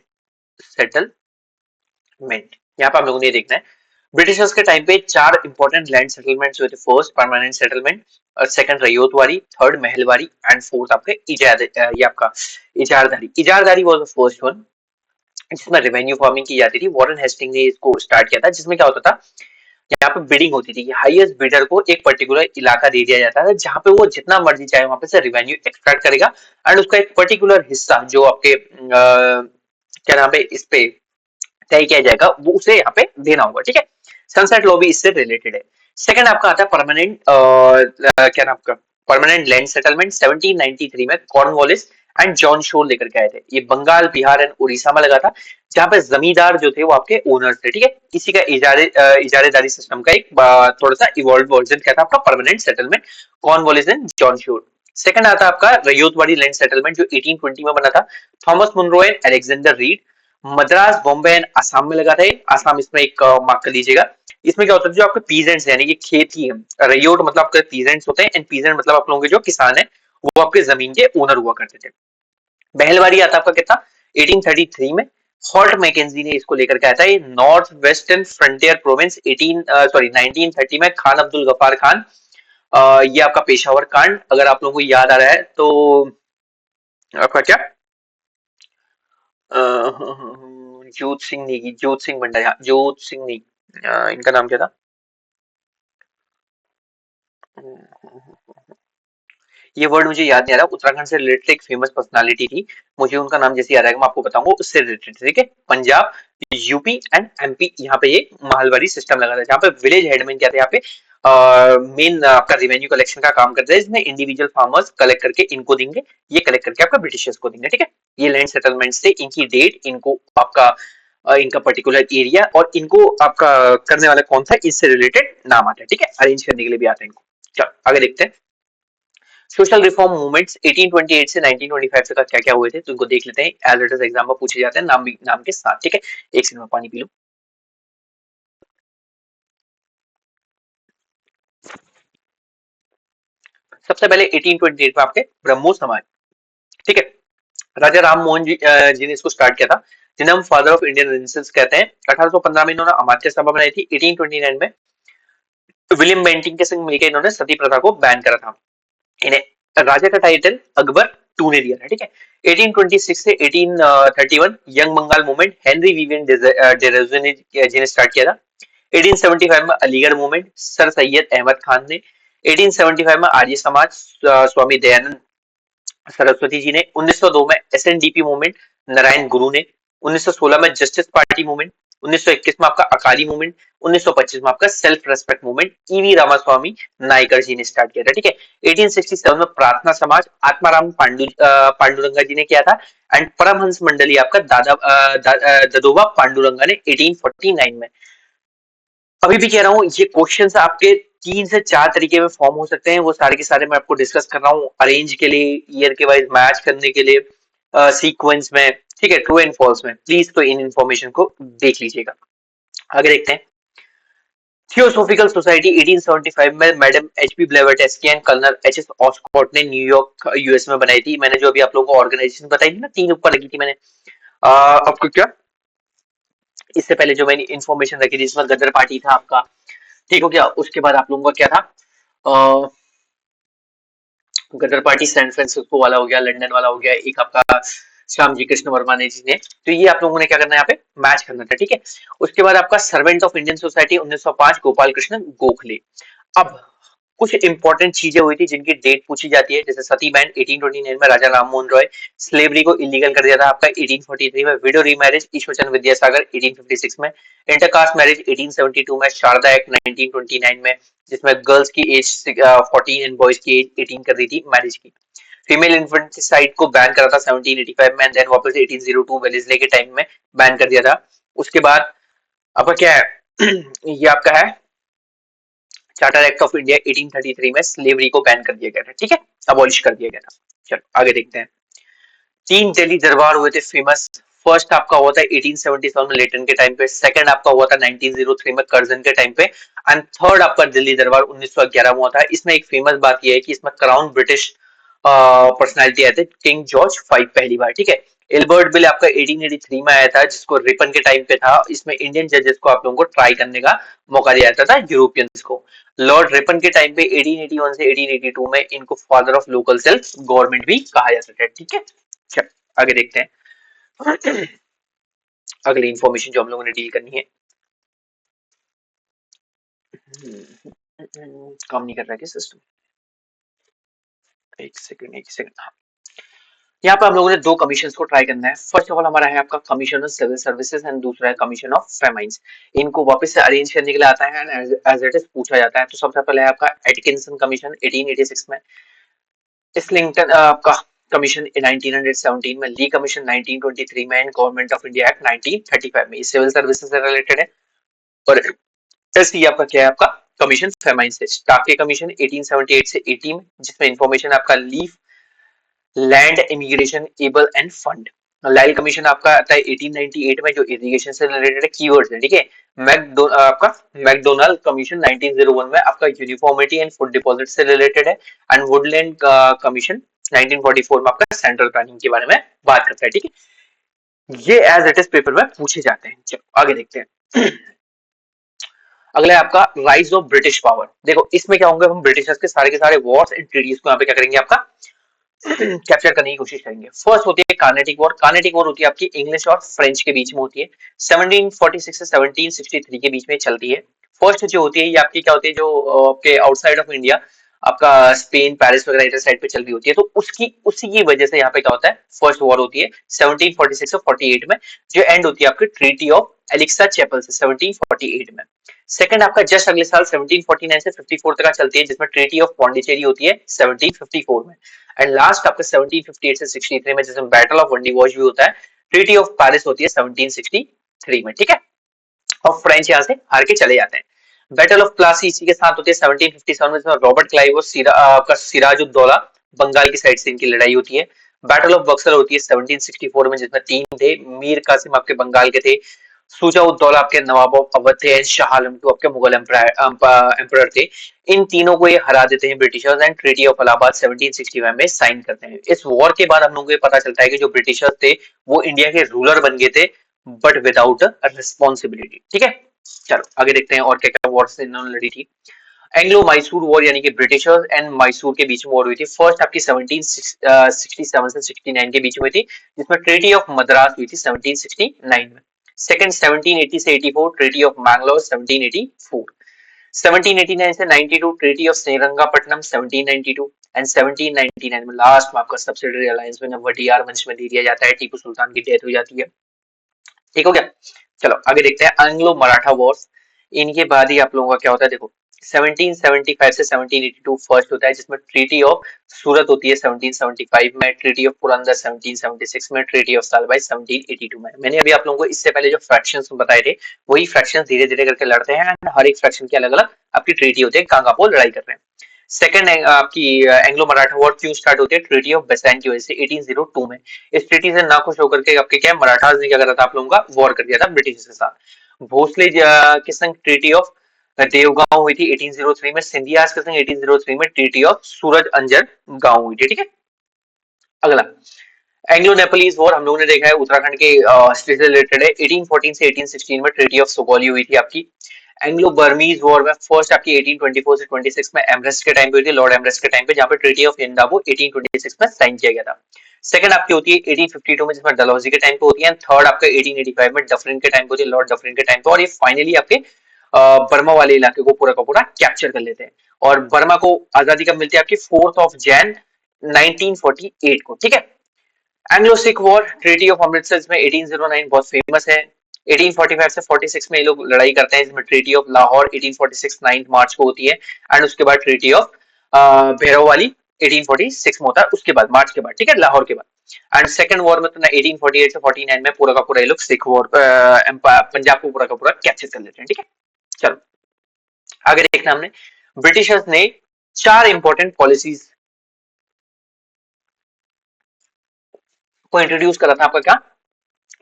settlement. यहाँ पे आप लोगों ने देखना है, ब्रिटिशर्स के टाइम पे चार इंपॉर्टेंट लैंड सेटलमेंट्स हुए थे। First permanent settlement, second ryotwari, third mahalwari, and fourth आपके ये आपका ijaradari. Ijaradari was the first one, जिसमें रेवेन्यू फार्मिंग की जाती थी। वॉरेन हेस्टिंग ने इसको स्टार्ट किया था, जिसमें क्या होता था, यहाँ पे बिडिंग होती थी कि हाईएस्ट बिडर को एक पर्टिकुलर इलाका दे दिया जाता है जहां पे वो जितना मर्जी चाहे वहां पे से रेवेन्यू एक्सट्रैक्ट करेगा, एंड उसका एक पर्टिकुलर हिस्सा जो आपके क्या नाम है इस पे तय किया जाएगा, वो उसे यहाँ पे देना होगा। ठीक है, सनसेट लॉ भी इससे रिलेटेड है। सेकंड आपका आता है परमानेंट क्या नाम का परमानेंट लैंड सेटलमेंट 1793 में कॉर्नवालिस एंड जॉन शोर लेकर के आए थे। ये बंगाल, बिहार एंड उड़ीसा में लगा था, जहाँ पे जमींदार जो थे वो आपके ओनर्स थे, ठीक है। इसी का इजारेदारी सिस्टम का एक थोड़ा सा इवॉल्व वर्जन क्या था आपका, permanent settlement, Cornwallis and John Shore. Second आता है आपका रयोतवाड़ी लैंड सेटलमेंट, जो 1820 में बना था, Thomas Munro and Alexander Read. Madras, Bombay and Assam में लगा था, आसाम इसमें एक मार्क कर लीजिएगा। इसमें क्या होता है, जो आपके पीजेंट्स यानी कि खेती है, रयोट मतलब आपके पीजेंट्स होते हैं, एंड पीजेंट मतलब आप लोगों के जो किसान है, वो आपके जमीन के ओनर हुआ करते थे। पहलवारी आता है आपका कितना, 1833 में। हॉल्ट मैकेंजी ने इसको लेकर के आया था, ये नॉर्थ वेस्टर्न फ्रंटियर प्रोविंस 1930 में, खान अब्दुल गफ्फार खान। ये आपका पेशावर कांड अगर आप लोगों को याद आ रहा है तो आपका क्या, जोत सिंह नेगी, जोत सिंह भंडारी, जोत सिंह नेगी, इनका नाम क्या था, ये वर्ड मुझे याद नहीं आ रहा। उत्तराखंड से रिलेटेड एक फेमस पर्सनालिटी थी, मुझे उनका नाम जैसे याद आएगा मैं आपको बताऊंगा, उससे रिलेटेड, ठीक है। पंजाब, यूपी एंड एमपी, यहाँ पे ये महलवारी सिस्टम लगा था, जहाँ पे विलेज हेडमैन क्या थे यहाँ पे, मेन आपका रेवेन्यू कलेक्शन का काम करते हैं, इसमें इंडिविजुअल फार्मर्स कलेक्ट करके इनको देंगे, ये कलेक्ट करके आपका ब्रिटिशर्स को देंगे, ठीक है। ये लैंड सेटलमेंट से इनकी डेट, इनको आपका इनका पर्टिकुलर एरिया और इनको आपका करने वाला कौन सा, इससे रिलेटेड नाम आता है, ठीक है, अरेंज करने के लिए भी आता है इनको। चलो आगे देखते हैं। सोशल रिफॉर्म मूवमेंट्स 1828 से 1925 तक क्या क्या हुए थे, तो इनको देख लेते हैं, एज इट इज एग्जाम में पूछे जाते हैं नाम के साथ, ठीक है। एक सेकंड में पानी पी लो। सबसे पहले 1828 में आपके ब्रह्मो समाज, ठीक है, राजा राम मोहन जी ने इसको स्टार्ट किया था, जिन्हें हम फादर ऑफ इंडियन रेनेसांस कहते हैं। 1815 में इन्होंने अमात्य सभा बनाई थी। 1829 में विलियम बेंटिंग के संग मिलकर इन्होंने सती प्रथा को बैन करा था। इन्हें राजा का टाइटल अकबर टू ने दिया था, ठीक है। 1826 से 1831 young Bengal movement Henry Vivian Derozio ने जिन्हें स्टार्ट किया था। 1875 में अलीगढ़ मूवमेंट सर सैयद अहमद खान ने। 1875 में आर्य समाज स्वामी दयानंद सरस्वती जी ने। 1902 में एसएनडीपी मूवमेंट नारायण गुरु ने। 1916 में जस्टिस पार्टी मूवमेंट। 1921 में आपका अकाली मूवमेंट। 1925 में आपका self respect movement E V Ramaswamy Naicker ji ने स्टार्ट किया था, ठीक है। 1867 में प्रार्थना समाज आत्माराम पांडुरंगा जी ने किया था। एंड परमहंस मंडली आपका ददोबा पांडुरंगा ने 1849 में। अभी भी कह रहा हूँ, ये क्वेश्चंस आपके 3 से 4 तरीके में फॉर्म हो सकते हैं, वो सारे के सारे मैं आपको डिस्कस कर रहा हूँ, अरेंज के लिए, ईयर के वाइज मैच करने के लिए, सीक्वेंस में, ठीक है, ट्रू एंड फॉल्स में। प्लीज तो इन इन्फॉर्मेशन को देख लीजिएगा। आगे देखते हैं। थियोसॉफिकल सोसाइटी 1875 में madam H P Blavatsky and colonel H S Olcott ने न्यूयॉर्क यूएस में बनाई थी। मैंने जो अभी आप लोगों को ऑर्गेनाइजेशन बताई थी ना, 3 ऊपर लगी थी मैंने, आपको क्या, इससे पहले जो मैंने इन्फॉर्मेशन रखी थी, इसमें गदर पार्टी था आपका, ठीक हो गया। उसके बाद आप लोगों का क्या था, गदर पार्टी सैन फ्रांसिस्को वाला हो गया, लंदन वाला हो गया, एक आपका श्याम जी कृष्ण वर्मा ने जी ने। तो ये आप लोगों ने क्या करना है, यहाँ पे मैच करना था, ठीक है। उसके बाद आपका servant of Indian society 1905 Gopal Krishna Gokhale. अब कुछ इंपॉर्टेंट चीजें हुई थी जिनकी डेट पूछी जाती है, जैसे सती बैंड 1829 में राजा राम मोहन रॉय, स्लेवरी को इलीगल कर दिया था आपका 1843 में, विडो रीमैरिज ईश्वरचंद विद्यासागर 1856 में, इंटरकास्ट मैरिज 1872 में, शारदा एक्ट 1929 में, जिसमें गर्ल्स की एज 14 एंड बॉयज की एज 18 कर दी थी मैरिज की। फीमेल इन्फेंटिसाइड को बैन करा था 1785 में, देन वापस 1802 वेलेस्ले के टाइम में बैन कर दिया था। उसके बाद आपका क्या है, ये आपका है चार्टर एक्ट ऑफ इंडिया 1833 में स्लेवरी को बैन कर दिया गया था, ठीक है, अबॉलिश कर दिया गया था। चलो आगे देखते हैं। 3 दिल्ली दरबार हुए थे फेमस। फर्स्ट आपका हुआ था 1877 में लेटन के टाइम पे, सेकंड आपका हुआ था 1903 में कर्जन के टाइम पे, एंड थर्ड आपका दिल्ली दरबार 1911 में हुआ था। इसमें एक फेमस बात यह है कि इसमें क्राउन ब्रिटिश पर्सनालिटी आए थे, किंग जॉर्ज 5 पहली बार, ठीक है। एल्बर्ट बिल आपका 1883 में आया था, जिसको रिपन के टाइम पे था। इसमें इंडियन जजेस को आप लोगों को ट्राई करने का मौका दिया जाता था, यूरोपियंस को। लॉर्ड रिपन के टाइम पे 1881 से 1882 में इनको father of local self government भी कहा जाता था, ठीक है। चल आगे देखते हैं। अगली इंफॉर्मेशन जो हम लोगों ने डील करनी है, काम नहीं कर रहा है क्या सिस्टम, एक सेकंड, हाँ। यहाँ पर हम लोगों ने 2 कमीशन को ट्राई करना है। फर्स्ट ऑफ ऑल हमारा है आपका commission of civil services and दूसरा है कमीशन ऑफ फेमाइंस। इनको वापस से अरेंज करने के लिए आता है एंड एज इट इज पूछा जाता है। तो सबसे पहले है आपका एटकिंसन कमीशन 1886 में, इस्लिंगटन आपका कमीशन 1917 में, ली कमीशन 1923 में and government of India act 1935 में। ये सिविल सर्विसेज से रिलेटेड है। और एससी आपका क्या है, आपका कमीशन फेमाइन से। स्टाफ के कमीशन 1878 से 80 में, जिसमें इंफॉर्मेशन आपका leaf, land, immigration, able end fund. लाइल कमीशन आपका आता है 1898 में, जो इरिगेशन से रिलेटेड है, कीवर्ड्स है, ठीक है। आपका मैकडोनाल्ड कमीशन 1901 में आपका यूनिफॉर्मिटी एंड फूड डिपॉजिट से रिलेटेड है। एंड वुडलैंड कमीशन 1944 में आपका सेंट्रल प्लानिंग के बारे में बात करता है, ठीक है। ये एज इट इज पेपर में पूछे जाते हैं। चलो आगे देखते हैं। अगला है आपका राइज ऑफ ब्रिटिश पावर। देखो इसमें क्या होंगे, हम ब्रिटिशर्स के सारे वॉर्स एंड ट्रीटीज को यहाँ पे क्या करेंगे, आपका कैप्चर करने की कोशिश करेंगे। फर्स्ट होती है कार्नेटिक वॉर। कार्नेटिक वॉर होती है आपकी इंग्लिश और फ्रेंच के बीच में होती है, 1746 से 1763 के बीच में चलती है। फर्स्ट जो होती है ये आपकी क्या होती है, जो आपके आउटसाइड ऑफ इंडिया आपका स्पेन, पेरिस वगैरह इधर साइड पे चल रही होती है, तो उसकी उसी की वजह से यहाँ पे क्या होता है, फर्स्ट वॉर होती है 1746 से 48 में, जो एंड होती है आपकी ट्रीटी ऑफ एलिक्सा चैपल से 1748 में। सेकंड आपका जस्ट अगले साल 1749 से 54 तक चलती है, जिसमें ट्रीटी ऑफ पौंडीचेरी होती है 1754 में। एंड लास्ट आपका 1758 से 63 में, जिसमें बैटल ऑफ वंडीवॉश भी होता है, ट्रीटी ऑफ पेरिस होती है 1763 में, ठीक है। और फ्रेंच यहाँ से हार के चले जाते हैं। बैटल ऑफ प्लासी इसी के साथ होती है 1757 में, जिसमें रॉबर्ट क्लाइव और सिराजुद्दौला बंगाल की साइड से इनकी लड़ाई होती है। बैटल ऑफ बक्सर होती है 1764 में, जिसमें तीन थे, मीर कासिम आपके बंगाल के थे, सुजाउद्दौला आपके नवाब ऑफ अवध थे, एंड शाह आलम टू आपके मुगल एम्परर थे। इन तीनों को ये हरा देते हैं Britishers and treaty of Allahabad 1765 में साइन करते हैं। इस वॉर के बाद हम लोगों को ये पता चलता है कि जो ब्रिटिशर्स थे वो इंडिया के रूलर बन गए थे, बट विदाउट रिस्पॉन्सिबिलिटी, ठीक है। चलो आगे देखते हैं और क्या क्या वॉर्स इन्होंने लड़ी थी। एंग्लो मैसूर वॉर, यानी कि ब्रिटिशर्स एंड मैसूर के बीच में वॉर हुई थी। फर्स्ट आपकी 1767 से 69 के बीच में थी, जिसमें ट्रीटी ऑफ मद्रास हुई थी 1769 में। सेकंड 1780 से 84 ट्रीटी ऑफ मैंगलोर 1784। 1789 से 92 ट्रीटी ऑफ श्रीरंगापट्टनम 1792 एंड 1799 में लास्ट में आपका सब्सिडरी अलायंस में वडियार वंश में दे दिया जाता है, टीपू सुल्तान की डेथ हो जाती है, ठीक हो गया। चलो आगे देखते हैं एंग्लो मराठा वॉर्स। इनके बाद ही आप लोगों का क्या होता है, देखो 1775 से 1782 फर्स्ट होता है, जिसमें ट्रीटी ऑफ सूरत होती है 1775 में, ट्रीटी ऑफ पुरंदर 1776 में, ट्रीटी ऑफ सालबाई 1782 में। मैंने अभी आप लोगों को इससे पहले जो फ्रैक्शंस बताए थे वही फ्रैक्शंस धीरे धीरे करके लड़ते हैं, एंड हर एक फ्रैक्शन की अलग अलग आपकी ट्रीटी होती है, कहां कहां पर लड़ाई कर रहे हैं। सेकंड आपकी एंग्लो मराठा वॉर क्यों स्टार्ट होती है, ट्रीटी ऑफ बेसाइन की वजह से 1802 में। इस ट्रीटी से नाखुश होकर के आपके क्या मराठास ने क्या करा था, आप लोगों का वॉर कर दिया था ब्रिटिश के साथ। भोसले के संग ट्रीटी ऑफ देवगांव हुई थी 1803 में, सिंधियास के संग 1803 में ट्रीटी ऑफ सूरज अंजर गांव हुई थी, ठीक है। अगला एंग्लो नेपालीज वॉर हम लोगों ने देखा है, उत्तराखंड के हिस्ट्री से रिलेटेड है, 1814 से 1816 में ट्रीटी ऑफ सुगौली हुई थी आपकी। एंग्लो बर्मीज वॉर में फर्स्ट आपकी 1824 से 26 में एमरेस्ट के टाइम पे हुई थी, लॉर्ड एमरेस्ट के टाइम पे, जहां पे ट्रीटी ऑफ इंडाबो 1826 में साइन किया गया था। सेकंड आपकी होती है 1852 में, जिसमें डलहौजी के टाइम पे होती है। थर्ड आपका 1885 में डफरिन के टाइम पे होती है, लॉर्ड डफरिन के टाइम पे। और ये फाइनली आपके बर्मा वाले इलाके को पूरा का पूरा कैप्चर कर लेते हैं। और बर्मा को आजादी कब मिलती है, आपकी 4 जैन 1948 को, ठीक है। Anglo Sikh war, treaty of Amritsar में 1809 बहुत फेमस है। 1845 से 46 में ये लोग लड़ाई करते हैं, इसमें ट्रीटी ऑफ लाहौर 1846 9 मार्च को होती है, एंड उसके बाद ट्रीटी ऑफ भैरववाली 1846 में होता है, उसके बाद मार्च के बाद, ठीक है, लाहौर के बाद। एंड सेकंड वॉर में तो 1848 से 49 में पूरा का पूरा ये लोग सिख वॉर पंजाब को पूरा का पूरा कैप्चर कर लेते हैं, ठीक है। चलो आगे देखना, हमने ब्रिटिशर्स ने 4 इंपॉर्टेंट पॉलिसीज को इंट्रोड्यूस करा था आपका क्या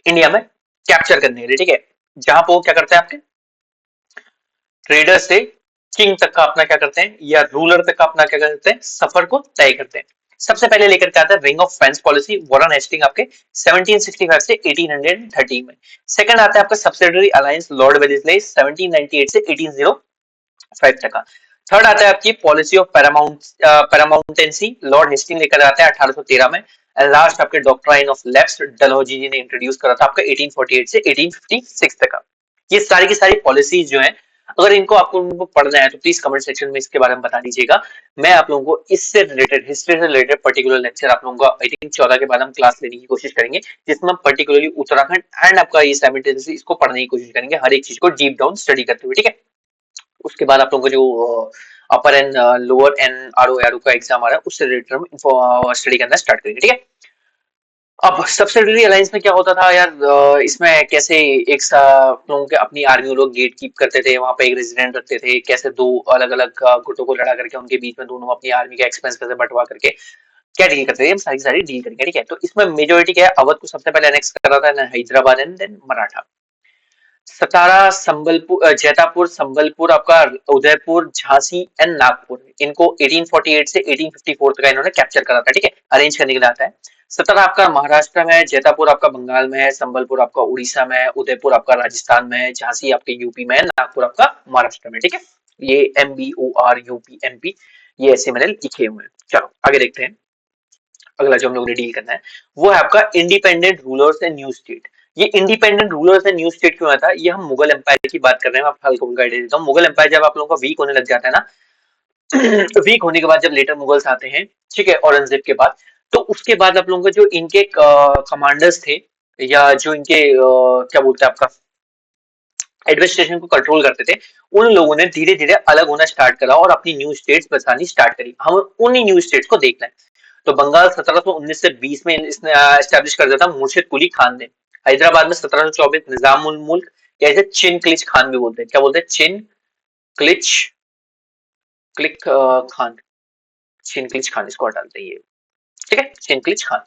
इंडिया में कैप्चर करने के लिए, ठीक है। जहां पर वो क्या करते हैं, आपके ट्रेडर से किंग तक का अपना क्या करते हैं, या रूलर तक का अपना क्या करते हैं, सफर को तय करते हैं। सबसे पहले लेकर के आता है ring of fence policy, Warren Hastings आपके 1765 से 1813 में। सेकंड आता है आपका सब्सिडरी अलायंस, लॉर्ड वेलेस्ली 1798 से 1805 तक का। थर्ड आता है आपकी पॉलिसी ऑफ पैरामाउंटेंसी, लॉर्ड हेस्टिंग लेकर आता है 1813 में। एंड लास्ट आपके डॉक्ट्राइन ऑफ लेफ्ट, डलहौजी जी ने इंट्रोड्यूस करा था आपका 1848 से 1856 तक का। ये सारी की सारी पॉलिसीज जो है, अगर इनको आपको उनको पढ़ना है तो प्लीज कमेंट सेक्शन में इसके बारे में बता दीजिएगा। मैं आप लोगों को इससे रिलेटेड, हिस्ट्री से रिलेटेड पर्टिकुलर लेक्चर आप लोगों का आई थिंक 14 के बाद हम क्लास लेने की कोशिश करेंगे, जिसमें हम पर्टिकुलरली उत्तराखंड एंड आपका ये साइमल्टेनियसली इसको पढ़ने की कोशिश करेंगे, हर एक चीज को डीप डाउन स्टडी करते हुए, ठीक है। उसके बाद आप लोगों को जो अपर एंड लोअर एंड आरओ का एग्जाम आ रहा है, उससे रिलेटेड हम स्टडी करना स्टार्ट करेंगे, ठीक है। अब सब्सिडरी अलायंस में क्या होता था यार, इसमें कैसे एक सा लोगों के अपनी आर्मी लोग गेट कीप करते थे, वहां पे एक रेजिडेंट रखते थे, कैसे दो अलग अलग गुटों को लड़ा करके उनके बीच में दोनों अपनी आर्मी का एक्सपेंस कैसे बंटवा करके क्या डील करते थे, हम सारी सारी डील करेंगे, ठीक है। तो इसमें मेजोरिटी क्या है, अवध को सबसे पहले एनेक्स करा था हैदराबाद एंड देन मराठा। सतारा, संबलपुर, जैतापुर, संबलपुर, आपका उदयपुर, झांसी एंड नागपुर, इनको 1848 से 1854 तक इन्होंने कैप्चर करा था, ठीक है, अरेंज करने के लिए आता है। सतारा आपका महाराष्ट्र में है, जैतापुर आपका बंगाल में है, संबलपुर आपका उड़ीसा में है, उदयपुर आपका राजस्थान में है, झांसी आपके यूपी में है, नागपुर आपका महाराष्ट्र में, ठीक है। ये MBOR यूपी MP ये ऐसे मैंने लिखे हुए हैं। चलो आगे देखते हैं। अगला जो हम लोग ने डील करना है वो है आपका independent rulers and new state. ये independent rulers and new state क्यों आता है, ये हम मुगल एम्पायर की बात कर रहे हैं। मैं हल्का फुल्का आइडिया देता हूँ। मुगल एम्पायर जब आप लोगों का वीक होने लग जाता है ना वीक होने के बाद जब लेटर मुगल्स आते हैं, ठीक है, औरंगजेब के बाद, तो उसके बाद आप लोगों का जो इनके कमांडर्स थे या जो इनके क्या बोलते हैं आपका एडमिनिस्ट्रेशन को कंट्रोल करते थे, उन लोगों ने धीरे धीरे अलग होना स्टार्ट करा और अपनी न्यू स्टेट्स बसानी स्टार्ट करी। हम उन्हीं न्यू स्टेट्स को देखना है। तो बंगाल 1719 से 20 में इसने एस्टेब्लिश कर दिया था मुर्शिद कुली खान ने। हैदराबाद में 1724 निजाम उल मुल्क या इसे चिन क्लिच खान भी बोलते हैं। क्या बोलते हैं? चिन क्लिच क्लिक खान, चिन क्लिच खान इसको हटाते हैं ये, ठीक है, चिन क्लिच खान।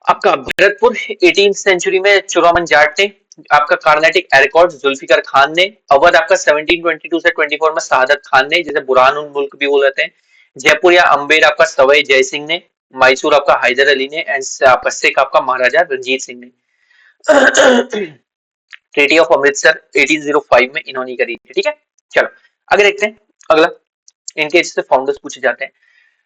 आपका भरतपुर 18th सेंचुरी में चुरामन जाट ने। आपका कार्नेटिक रिकॉर्ड जुल्फिकार खान ने। अवध आपका 1722 से 24 में शहादत खान ने, जिसे बुरहान उल मुल्क भी बोल जाते हैं। जयपुर या अंबेर आपका सवाई जय सिंह ने। मैसूर आपका हैदर अली ने एंड आपका सिख आपका महाराजा रंजीत सिंह ने। ट्रीटी ऑफ अमृतसर 1805 में इन्होंने करी थी, ठीक है। चलो आगे देखते हैं। अगला इनके इससे फाउंडर्स पूछे जाते हैं।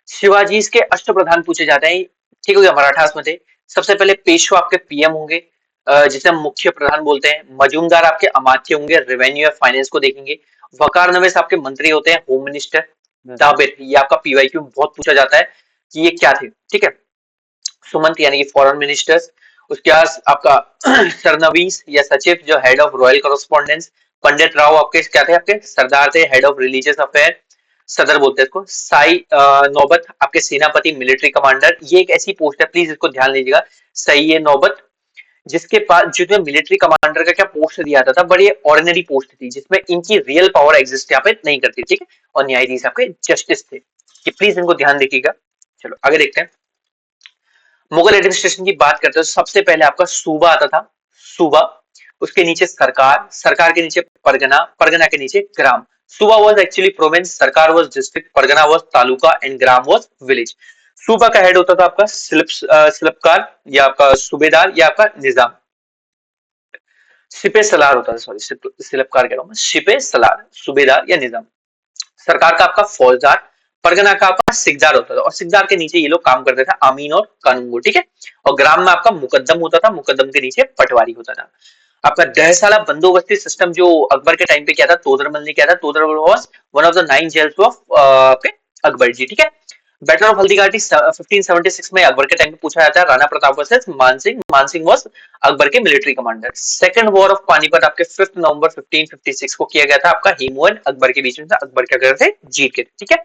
शिवाजी के अष्टप्रधान पूछे जाते हैं, ठीक हो गया, मराठास में थे। सबसे पहले पेशवा आपके PM होंगे, जिसे हम मुख्य प्रधान बोलते हैं। मजूमदार आपके अमात्य होंगे, रेवेन्यू या फाइनेंस को देखेंगे। वकार नवेश आपके मंत्री होते हैं, होम मिनिस्टर। दाबिर ये आपका PYQ में बहुत पूछा जाता है कि ये क्या थे, ठीक है। सुमंत यानी कि फॉरेन मिनिस्टर्स। उसके बाद आपका सरनवीस या सचिव जो हेड ऑफ रॉयल कॉरेस्पॉन्डेंस। पंडित राव आपके क्या थे, आपके सरदार थे, हेड ऑफ रिलीजियस अफेयर, सदर बोलते हैं इसको। साई नौबत आपके सेनापति मिलिट्री कमांडर। ये एक ऐसी पोस्ट है, प्लीज इसको ध्यान लीजिएगा, सही है नौबत, जिसके पास जिसमें मिलिट्री कमांडर का क्या पोस्ट दिया जाता था, बड़ी ऑर्डिनरी पोस्ट थी जिसमें इनकी रियल पावर एग्जिस्ट यहाँ पे नहीं करती, ठीक है। और न्यायाधीश आपके जस्टिस थे। कि प्लीज इनको ध्यान रखिएगा। चलो आगे देखते हैं। मुगल एडमिनिस्ट्रेशन की बात करते हैं तो सबसे पहले आपका सूबा आता था, सूबा। उसके नीचे सरकार, सरकार के नीचे परगना, परगना के नीचे ग्राम। सूबा वाज एक्चुअली प्रोविंस, सरकार was district, Pargana was taluka and gram was village. सूबा का हेड होता था आपका सिलपकार या आपका सूबेदार या आपका निजाम। सिपे सलार होता था, सॉरी सिलपकार कह रहा हूं मैं, सिपे सलार सूबेदार या निजाम। सरकार का आपका फौजदार, परगना का आपका सिकदार होता था, और सिकदार के नीचे ये लोग काम करते थे अमीन और कानूनगो, ठीक है। और ग्राम में आपका मुकद्दम होता था, मुकद्दम के नीचे पटवारी होता था। आपका दहसाला बंदोबस्ती सिस्टम जो अकबर के टाइम पे किया था, तोदरमल ने किया था। Todarmal was one of the 9 jewels of आपके अकबर जी, ठीक है। बैटल ऑफ हल्दीघाटी 1576 में अकबर के टाइम पे पूछा जाता है, राणा प्रताप वर्सेस मानसिंह। मानसिंह वाज अकबर के military commander. Second war of Panipat आपके 5 नवंबर 1556 को किया गया था, आपका हेमू एंड अकबर के बीच में था। अकबर क्या कर रहे थे, जीत गए, ठीक है।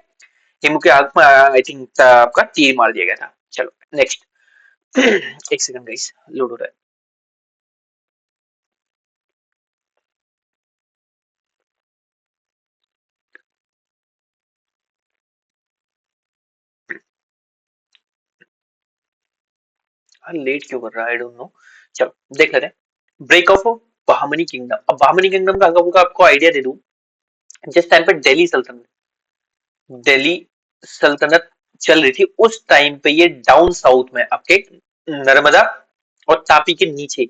हेमू के आग में आई थिंक आपका तीर मार दिया गया था। चलो नेक्स्ट। एक सेकंड गाइस, लोड हो रहा है। लेट क्यों कर रहा है, आई डोंट नो। चलो देख लेते हैं। Break of Bahmani kingdom. अब बहामनी किंगडम का अगर आपको आइडिया दे दूं, जिस टाइम पे दिल्ली सल्तनत चल रही थी, उस टाइम पे ये डाउन साउथ में आपके नर्मदा और तापी के नीचे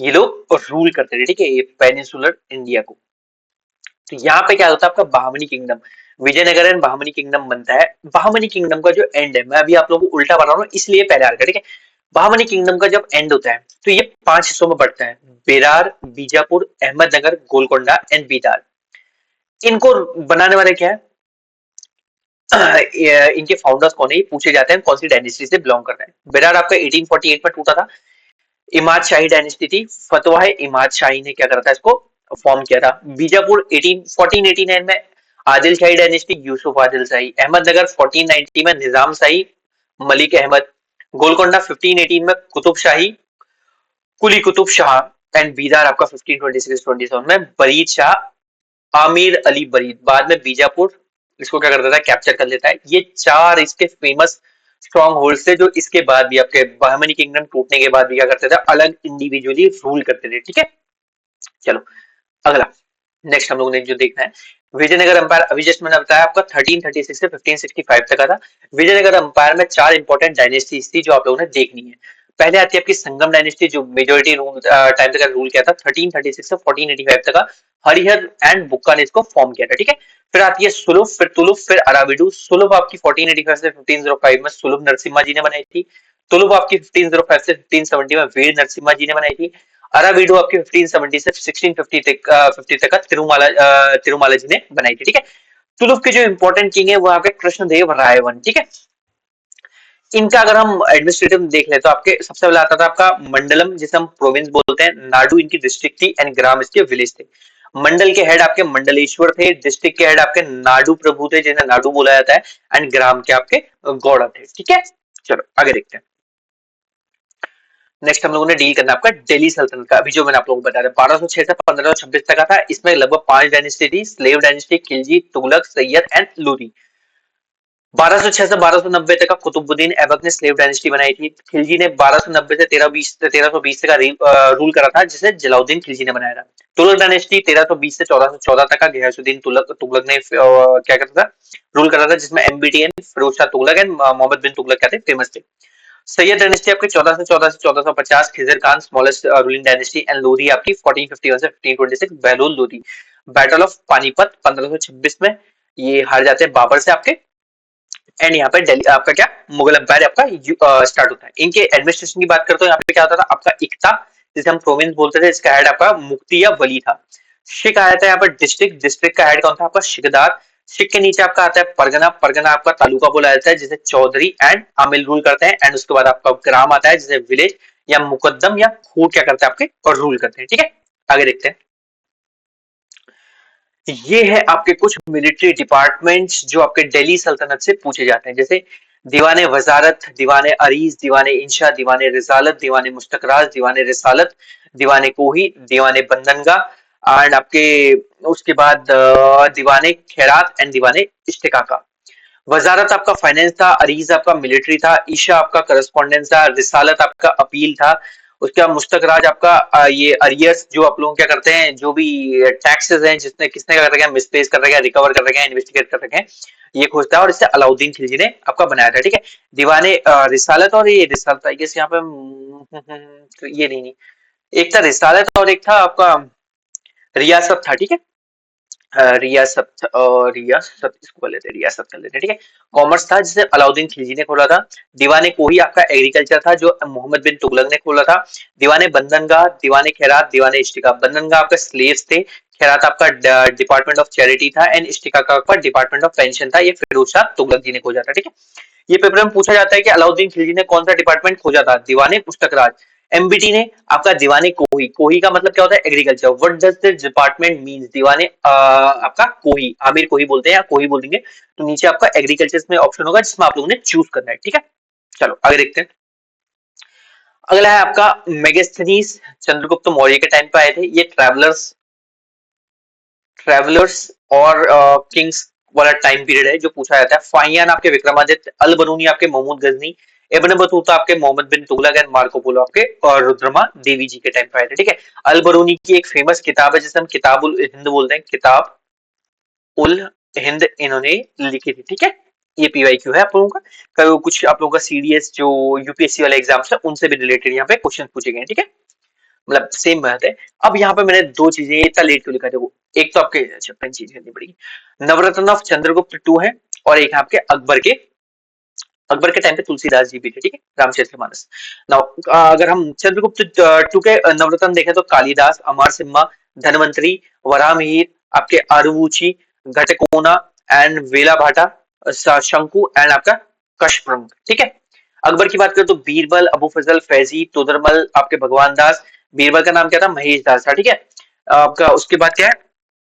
ये लोग रूल करते थे, ठीक है, ये पेनिनसुलर इंडिया को। तो यहाँ पे क्या होता है, आपका Bahmani kingdom, Vijayanagara and Bahmani kingdom बनता है। बहामनी किंगडम का जो एंड है, मैं अभी आप लोगों को उल्टा बता रहा हूँ इसलिए पहले आ रहा है, ठीक है। बहामनी किंगडम का जब एंड होता है तो ये 5 हिस्सों में बढ़ता है। बेरार, बीजापुर, अहमदनगर, गोलकोंडा एंड बीदार। इनको बनाने वाले क्या है, इनके फाउंडर्स कौन है, ये पूछे जाते हैं कौन सी डायनेस्टी से बिलोंग करते हैं। बेरार आपका 1848 में टूटा था, इमाद शाही डायनेस्टी थी। फतवाह इमाद शाही ने क्या करा था, इसको फॉर्म किया था। बीजापुर 1489 में आदिल शाही डायनेस्टी, यूसुफ आदिल शाही। अहमदनगर 1490 में निजाम शाही, मलिक अहमद। गोलकोंडा 1518 में कुतुब शाही, कुली कुतुब शाह। एंड बीदार आपका 1526-27 में बरीद शाह, आमिर अली बरीद। बाद में बीजापुर इसको क्या कर देता है, कैप्चर कर लेता है। ये चार इसके फेमस स्ट्रॉन्ग होल्ड थे, जो इसके बाद भी आपके बहमनी किंगडम टूटने के बाद भी क्या करते थे, अलग इंडिविजुअली रूल करते थे। ठीक है, चलो अगला नेक्स्ट हम लोगों ने जो देखना है, विजयनगर अंपायर। अभी जस्ट मैंने बताया आपका 1336 से 1565 तक का था। विजयनगर अंपायर में चार इंपॉर्टेंट डायनेस्टीज थी जो आप लोगों ने देखनी है। पहले आती है आपकी संगम डायनेस्टी, जो मेजोरिटी रूल टाइम तक रूल किया था 1336 से 1485 तक का। हरिहर एंड बुक्का ने इसको फॉर्म किया था। ठीक है, फिर आती है सुलभ, फिर तुलुप, फिर अराविडु। सुलभ आपकी 1485 से 1505 में सुलभ नरसिम्हा जी ने बनाई थी। तुलुप आपकी 1505 से 1570 में वीर नरसिम्हा जी ने बनाई थी। अराविडु आपकी 1570 से 1650 तक 50 तक का तिरुमाला जी ने बनाई थी। ठीक है, तुलुप के जो इंपॉर्टेंट किंग है वो आपके कृष्णदेव रायवन। ठीक है, इनका अगर हम एडमिनिस्ट्रेटिव देख ले तो आपके सबसे पहले आता था आपका मंडलम, जिसे हम प्रोविंस बोलते हैं। नाडु इनकी डिस्ट्रिक्ट थी एंड ग्राम इसके विलेज थे। मंडल के हेड आपके मंडलेश्वर थे। डिस्ट्रिक्ट के हेड आपके नाडु प्रभु थे, जिन्हें नाडु बोला जाता है। एंड ग्राम के आपके गौड़ा थे। ठीक है, चलो आगे देखते हैं। नेक्स्ट हम लोगों ने डील करना आपका दिल्ली सल्तनत का। अभी जो मैंने आप लोगों को बताया 1206 से 1526 तक का था। इसमें लगभग 5 डायनेस्टी थी, slave dynasty, Khilji, Tughlaq, Syed and Lodhi. 1206 से 1290 तक का कुतुबुद्दीन ऐबक ने स्लेव डायनेस्टी बनाई थी। खिलजी ने 1290 से 1320 तक का रूल करा था, जिसे जलाउद्दीन खिलजी ने बनाया था। तुगलक डायनेस्टी 1320 से 1414 तक का गयासुद्दीन तुगलक ने क्या करता था, रूल करा था, जिसमें एमबीटीएन, फिरोज शाह तुगलक एंड मोहम्मद बिन तुगलक क्या थे, फेमस थे। सैयद डायनेस्टी आपकी 1414 से 1450, Khizr Khan smallest ruling dynasty. And Lodi आपकी 1451 से 1526, बहलोल लोधी। बैटल ऑफ पानीपत 1526 में ये हार जाते हैं बाबर से आपके। एंड यहाँ पे दिल्ली आपका क्या मुगल एम्पायर आपका स्टार्ट होता है। इनके एडमिनिस्ट्रेशन की बात करते हो, यहाँ पे क्या होता था आपका इक्ता, जिसे हम प्रोविंस बोलते थे, इसका हेड आपका मुफ्ती या वली था। शिक आया था यहाँ पर डिस्ट्रिक्ट, डिस्ट्रिक्ट का हेड कौन था आपका शिकदार। शिक के नीचे आपका आता है परगना, परगना आपका तालुका बोला जाता है, जिसे चौधरी एंड आमिल रूल करते हैं। एंड उसके बाद आपका ग्राम आता है, जिसे विलेज या मुकद्दम या खूर क्या करते हैं आपके और रूल करते हैं। ठीक है, आगे देखते हैं। ये है आपके कुछ मिलिट्री डिपार्टमेंट्स जो आपके दिल्ली सल्तनत से पूछे जाते हैं, जैसे दीवाने वजारत, दीवाने अरीज, दीवाने इंशा, दीवाने रिसालत, दीवाने मुश्तकराज, दीवाने रिसालत, दीवाने कोही, दीवाने बंदनगा। एंड आपके उसके बाद दीवाने खैरात एंड दीवाने इश्तिकाका। वजारत आपका फाइनेंस था, अरीज आपका मिलिट्री था, ईशा आपका करस्पॉन्डेंस था, रिसालत आपका अपील था। उसके बाद मुश्तक राज आपका ये अरियर्स, जो आप लोग क्या करते हैं, जो भी टैक्सेस हैं, जिसने किसने क्या कर रखा है, मिसप्लेस कर रखा है, रिकवर कर रखा है, इन्वेस्टिगेट कर रखे हैं, ये खोजता है। और इससे अलाउद्दीन खिलजी ने आपका बनाया था। ठीक है, दीवाने रिसालत और ये रिसालत, आई गेस यहाँ पे तो ये नहीं, एक था रिसालत और एक था आपका रियासत था। ठीक है, रियासत और रियासत इसको कर लेते हैं, रियासत कर लेते हैं। ठीक है, कॉमर्स था, जिसे अलाउद्दीन खिलजी ने खोला था। दीवाने कोही आपका एग्रीकल्चर था, जो मोहम्मद बिन तुगलक ने खोला था। दीवाने बंदनगाह, दीवाने खैरात, दीवाने इश्तिका। बंदनगाह आपका स्लेव्स थे, खैरात आपका डिपार्टमेंट ऑफ चैरिटी था, एंड इश्तिका का आपका डिपार्टमेंट ऑफ पेंशन था। ये फिरोज शाह तुगलक जी ने खोजा था। ठीक है, ये पेपर में पूछा जाता है कि अलाउद्दीन खिलजी ने कौन सा डिपार्टमेंट खोजा था, दीवाने पुस्तकराज। एमबीटी ने आपका दीवाने कोही, कोही का मतलब क्या होता है, agriculture. What does this department means, दीवाने आपका कोही, आमिर कोही बोलते हैं या कोही बोल देंगे, तो नीचे आपका एग्रीकल्चर में ऑप्शन होगा, जिसमें आप लोगों ने चूज करना है। ठीक है, चलो आगे देखते हैं। अगला है आपका मेगास्थनीज, चंद्रगुप्त मौर्य के टाइम पे आए थे। ये ट्रैवलर्स ट्रैवलर्स और किंग्स वाला टाइम पीरियड है जो पूछा जाता है। फाहियान आपके विक्रमादित्य, अल बरूनी आपके महमूद गजनी, इब्न बतूता आपके मोहम्मद बिन तुगलक एंड मार्को पोलो आपके और रुद्रमा देवी जी के टाइम पे आए थे। ठीक है, अल बरूनी की एक फेमस किताब है, जिसे हम किताब उल हिंद बोलते हैं, किताब उल हिंद इन्होंने लिखी थी। ठीक है, ये पीवाईक्यू है आप लोगों का, कुछ आप लोगों का सीडीएस जो यूपीएससी वाले एग्जाम्स है उनसे भी रिलेटेड यहाँ पे क्वेश्चन पूछे गए हैं। ठीक है, मतलब सेम बात है। अब यहाँ पे मैंने दो चीजें इतना लेट क्यों लिखा, देखो एक तो आपके पेन चेंज करनी पड़ेगी, नवरत्न ऑफ चंद्रगुप्त टू है, और एक आपके अकबर के टाइम पे तुलसीदास जी भी थे। ठीक है, रामचरितमानस। नाउ अगर हम चंद्रगुप्त टू के नवरत्न देखें तो कालिदास, अमर सिम्हा, धनवंतरी, वराहमिहिर, आपके आरुवुची, घटकोना एंड वेला भाटा, शंकु एंड आपका कशप्रंग। ठीक है, अकबर की बात करें तो बीरबल, अबू फजल, फैजी, तोदरमल, आपके भगवान दास। बीरबल का नाम क्या था, महेश दास था। ठीक है, आपका उसके बाद क्या है,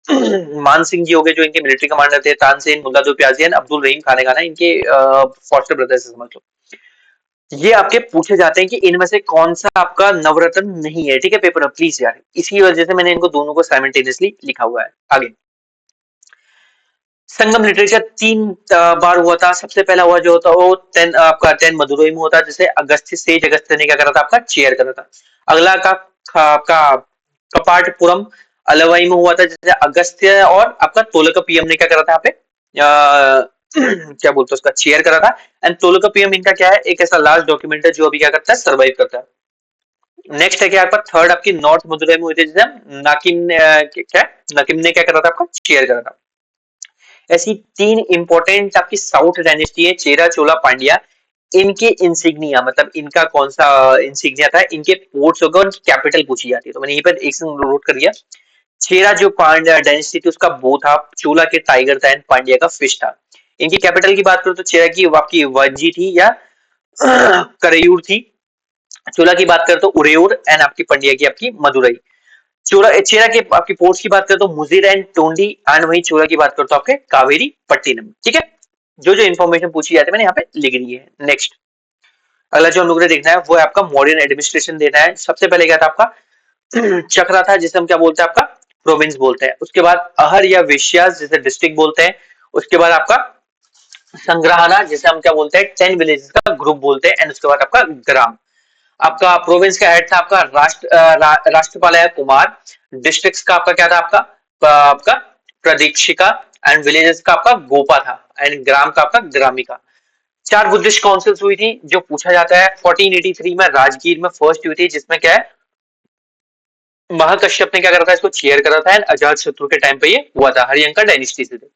मान सिंह जी हो गए जो इनके मिलिट्री कमांडर थे, तानसेन, मुल्ला दो प्याजी एंड अब्दुल रहीम खाने खाना इनके फॉस्टर ब्रदर्स समझ लो। ये आपके पूछे जाते हैं कि इनमें से कौन सा आपका नवरत्न नहीं है, ठीक है पेपर में प्लीज यार, इसी वजह से मैंने इनको दोनों को साइमल्टेनियसली लिखा हुआ है। आगे संगम लिटरेचर 3 बार हुआ था। सबसे पहला हुआ जो होता वो 10 आपका 10 मदुरई में होता, जिसे अगस्त्य सेज अगस्त्य ने क्या करा था, आपका चेयर करा था। अगला आपका कपाटपुरम अलवाई में हुआ था, जिसे अगस्त्य और आपका तोलकापियम ने क्या करा था यहाँ पे क्या बोलते हैं उसका चेयर करा था। एंड तोलकापियम इनका क्या है, एक ऐसा लास्ट डॉक्यूमेंट है जो अभी क्या करता है, सर्वाइव करता है। नेक्स्ट है कि आपका थर्ड आपकी नॉर्थ मदुरई में हुई थी, जिसे नाकिम ने क्या नकिम ने क्या करा था, आपका चेयर करा था। ऐसी 3 इंपॉर्टेंट आपकी साउथ डायनेस्टी है, चेरा चोला पांड्या। इनके इंसिग्निया मतलब इनका कौन सा इंसिग्निया था, इनके पोर्ट्स होगा, उनकी कैपिटल पूछी जाती है। तो मैंने यहीं पर एक नोट कर दिया। चेरा जो पांड्या डायनेस्टी थी उसका बो था, चोला के टाइगर था एंड पांड्या का फिश था। इनकी कैपिटल की बात करो तो चेरा की आपकी वज्जी थी या करयूर थी। चोला की बात करें तो उरेयूर एंड आपकी पांड्या की आपकी मदुरई। चेरा के आपकी पोर्ट्स की बात करें तो मुजीर एंड टोंडी एंड वही चोला की बात करें तो आपके कावेरी पट्टिनम। ठीक है, जो जो इन्फॉर्मेशन पूछी जाती है मैंने यहाँ पे लिख दी है। नेक्स्ट अगला जो हम लोग ने देखना है वो है आपका मॉडर्न एडमिनिस्ट्रेशन देना है। सबसे पहले क्या था आपका चक्रा था, जिसे हम क्या बोलते हैं, आपका प्रोविंस बोलते हैं। उसके बाद अहर या वेश्या जिसे डिस्ट्रिक्ट बोलते हैं। उसके बाद आपका संग्रहणा जिसे हम क्या बोलते हैं, 10 विलेजेस का ग्रुप बोलते हैं। एंड उसके बाद आपका ग्राम। आपका प्रोविंस का हेड था आपका राष्ट्रपाल कुमार। डिस्ट्रिक्ट्स का आपका क्या था, आपका प्रदीक्षिका। एंड विलेजेस का आपका गोपा था। एंड ग्राम का आपका ग्रामिका। 4 बुद्धिस्ट काउंसिल्स हुई थी जो पूछा जाता है। 1483 में राजगीर में फर्स्ट हुई थी, जिसमें क्या है महाकश्यप ने क्या करा था, इसको चेयर करा था। एंड अजात शत्रु के टाइम पे ये हुआ था, हरियंका डायनेस्टी से थे।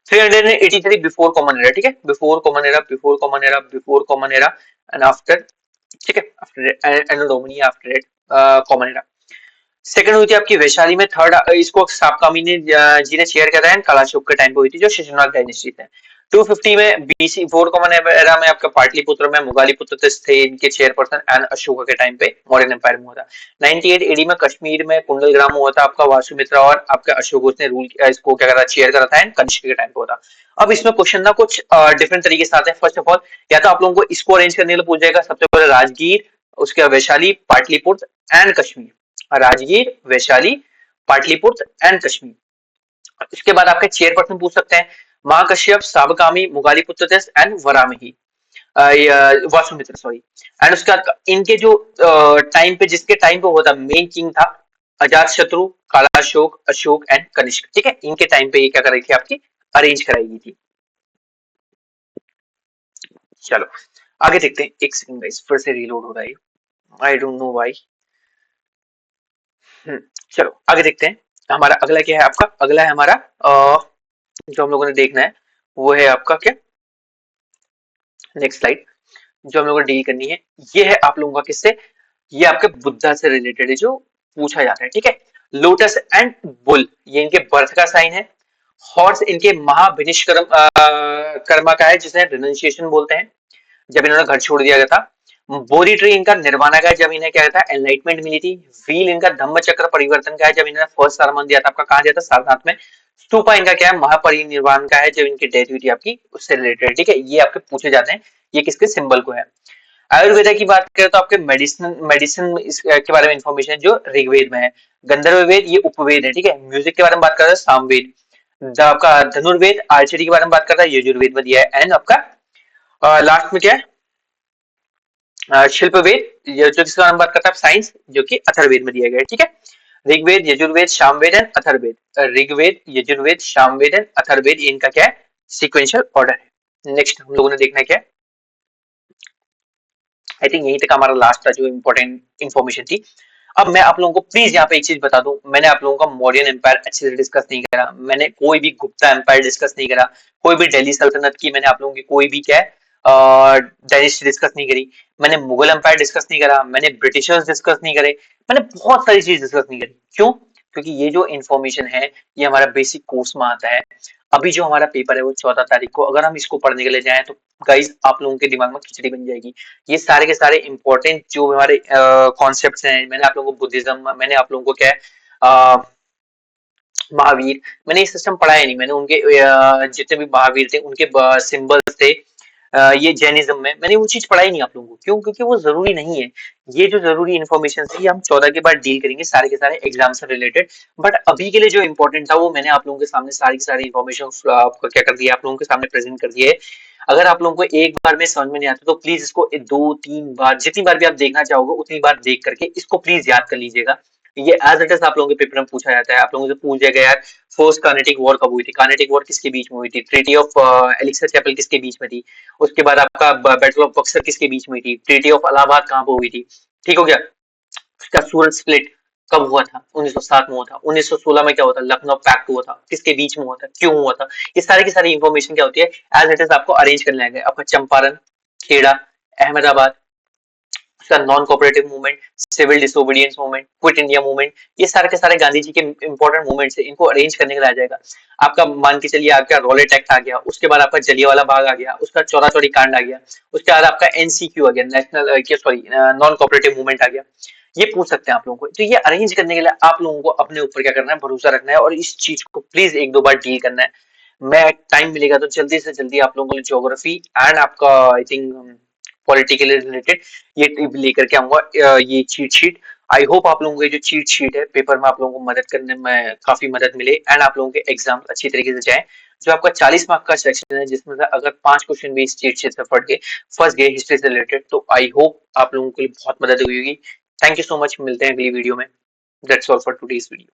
383 बिफोर कॉमन एरा, ठीक है, before common era, before common era, before common era and after, ठीक है, after anno domini, after it common era. Second हुई थी आपकी वैशाली में। थर्ड इसको सापकामी ने जी ने चेयर करा है, कलाशोक के टाइम पे हुई थी, जो शिशुनाग डायनेस्टी थे। 250 में बीसी फोर कॉमन एरा में आपका पाटलिपुत्र में मुगालिपुत्र थे इनके चेयरपर्सन एंड अशोका के टाइम पे मौर्यन एम्पायर में हुआ था। 98 एडी में कश्मीर में कुंडलग्राम हुआ था, आपका वासुमित्रा और आपका अशोक ने रूल इसको क्या करा, चेयर करा था। एंड कनिष्क के टाइम पे हुआ था। अब इसमें क्वेश्चन ना कुछ डिफरेंट तरीके से आते हैं। फर्स्ट ऑफ ऑल या तो आप लोगों को इसको अरेंज करने के लिए पूछ जाएगा, सबसे पहले राजगीर, उसके बाद वैशाली, पाटलिपुत्र एंड कश्मीर। राजगीर, वैशाली, पाटलिपुत्र एंड कश्मीर। इसके बाद आपके चेयरपर्सन पूछ सकते हैं, Mahakashyap, Sabakami, Mugaliputra and Varamahi, Vasumitra sorry. And उसके बाद इनके जो टाइम पे, जिसके टाइम पे हुआ था, मेन किंग था अजात शत्रु, कालाशोक, अशोक एंड कनिष्क। ठीक है, इनके टाइम पे ये क्या कराई थी, आपकी अरेंज कराई गई थी। चलो आगे देखते हैं। एक सेकंड गाइस, फिर से रीलोड हो रहा है, आई डोंट नो व्हाई। चलो आगे देखते हैं। हमारा अगला क्या है, आपका अगला है हमारा जो हम लोगों ने देखना है वो है आपका क्या, नेक्स्ट स्लाइड जो हम लोगों को डील करनी है, ये है आप लोगों का किससे, ये आपके बुद्धा से रिलेटेड है जो पूछा जाता है। ठीक है, लोटस एंड बुल ये इनके बर्थ का साइन है। हॉर्स इनके महाभिनिष्कर्म कर्मा का है, जिसे रिनंसिएशन बोलते हैं, जब इन्होंने घर छोड़ दिया गया था। बोरी ट्री इनका निर्वाणा का है, जब इन्हें क्या था, एनलाइटमेंट मिली थी। व्हील इनका धम्म चक्र परिवर्तन का है, जब इन्होंने फर्स्ट सरमन दिया था, आपका कहा दिया था, सारनाथ में। स्तूपा इनका क्या है, महापरिनिर्वाण का है, जब इनकी डेथ हुई थी आपकी, उससे रिलेटेड। ठीक है, ये आपके पूछे जाते हैं, ये किसके सिंबल को है। आयुर्वेदा की बात करें तो आपके मेडिसिन मेडिसिन के बारे में इंफॉर्मेशन जो ऋग्वेद में है। गंधर्व वेद ये उपवेद है। ठीक है, म्यूजिक के बारे में बात करते हैं, सामवेद। आपका धनुर्वेद आर्चरी के बारे में बात करता है, यजुर्वेद में दिया है। एंड आपका लास्ट में क्या है, शिल्प वेद जो किसके बारे में बात करता है, साइंस, जो कि अथर्ववेद में दिया गया है। ठीक है, ऋग्वेद, यजुर्वेद, सामवेद एंड अथर्ववेद। ऋग्वेद, यजुर्वेद, सामवेद एंड अथर्ववेद, इनका क्या है, सीक्वेंशियल ऑर्डर है। नेक्स्ट हम लोगों ने देखना है क्या, आई थिंक यहीं तक हमारा लास्ट था जो इंपॉर्टेंट इन्फॉर्मेशन थी। अब मैं आप लोगों को प्लीज यहाँ पे एक चीज बता दूं, मैंने आप लोगों का मौर्यन एम्पायर अच्छे से डिस्कस नहीं करा, मैंने कोई भी गुप्ता एम्पायर डिस्कस नहीं करा, कोई भी दिल्ली सल्तनत की मैंने आप लोगों की कोई भी क्या है डायनेस्टी डिस्कस नहीं करी, मैंने मुगल एम्पायर डिस्कस नहीं करा, मैंने ब्रिटिशर्स डिस्कस नहीं करे, मैंने बहुत सारी चीज डिस्कस नहीं करी। क्यों? क्योंकि ये जो इन्फॉर्मेशन है ये हमारा बेसिक कोर्स में आता है। अभी जो हमारा पेपर है वो 14 तारीख को, अगर हम इसको पढ़ने के लिए जाएं तो गाइस आप लोगों के दिमाग में खिचड़ी बन जाएगी। ये सारे के सारे इंपॉर्टेंट जो हमारे कॉन्सेप्ट्स हैं, मैंने आप लोगों को बुद्धिज्म, मैंने आप लोगों को क्या है महावीर, मैंने ये सिस्टम पढ़ा ही नहीं। मैंने उनके जितने भी महावीर थे उनके सिंबल्स थे, ये जैनिज्म में मैंने वो चीज पढ़ा ही नहीं आप लोगों को। क्यों? क्योंकि वो जरूरी नहीं है। ये जो जरूरी इन्फॉर्मेशन है ये हम 14 के बाद डील करेंगे, सारे के सारे एग्जाम से रिलेटेड। बट अभी के लिए जो इंपॉर्टेंट था वो मैंने आप लोगों के सामने सारी की सारी इन्फॉर्मेशन आपको क्या कर दिया, आप लोगों के सामने प्रेजेंट कर दिया है। अगर आप लोगों को एक बार में समझ में नहीं आता तो प्लीज इसको 2-3 बार, जितनी बार भी आप देखना चाहोगे उतनी बार देख करके इसको प्लीज याद कर लीजिएगा। ये एज इट इज आप लोगों के पेपर में पूछा जाता है। आप लोगों से पूछा गया यार, फर्स्ट कार्नेटिक वॉर कब हुई थी, कार्नेटिक वॉर किसके बीच में हुई थी, ट्रीटी ऑफ एलिक्सर चैपल किसके बीच में थी, उसके बाद आपका बैटल ऑफ बक्सर किसके बीच में हुई थी, ट्रीटी ऑफ इलाहाबाद कहाँ पे हुई थी। ठीक हो गया। उसका सूरत स्प्लिट कब हुआ था, 1907 में हुआ था। 1916 में क्या हुआ था, लखनऊ पैक्ट हुआ था, किसके बीच में हुआ था, क्यों हुआ था। ये सारी की सारी इंफॉर्मेशन क्या होती है, एज इट इज आपको अरेंज करने आएगा। आपका चंपारण, खेड़ा, अहमदाबाद, उसका non cooperative movement, civil disobedience movement, quit India movement, ये सारे के सारे गांधी जी के इंपॉर्टेंट मूवमेंट्स है। इनको अरेंज करने के लिए आ जाएगा। आपका मान के चलिए आपका रॉलेट एक्ट आ गया, उसके बाद आपका जलियांवाला बाग आ गया, उसका चौरा चौरी कांड आ गया, उसके बाद आपका एनसीक्यू आ गया, national sorry non cooperative movement आ गया। ये पूछ सकते हैं आप लोगों को। तो ये अरेंज करने के लिए आप लोगों को अपने ऊपर क्या करना है, भरोसा रखना है और इस चीज को प्लीज 1-2 बार डील करना है। मैं टाइम मिलेगा तो जल्दी से जल्दी आप लोगों को ज्योग्राफी एंड आपका आई थिंक पॉलिटिकल रिलेटेड ये लेकर के आऊंगा, ये चीट शीट। आई होप आप लोगों को ये जो चीट शीट है पेपर में आप लोगों को मदद करने में काफी मदद मिले एंड आप लोगों के एग्जाम अच्छी तरीके से जाए। जो आपका 40 मार्क का सेक्शन है जिसमें से अगर 5 क्वेश्चन भी इस चीट शीट से फंस गए हिस्ट्री से रिलेटेड, तो आई होप आप लोगों के लिए बहुत मदद हुई होगी। थैंक यू सो मच, मिलते हैं अगली वीडियो में। That's all for today's video.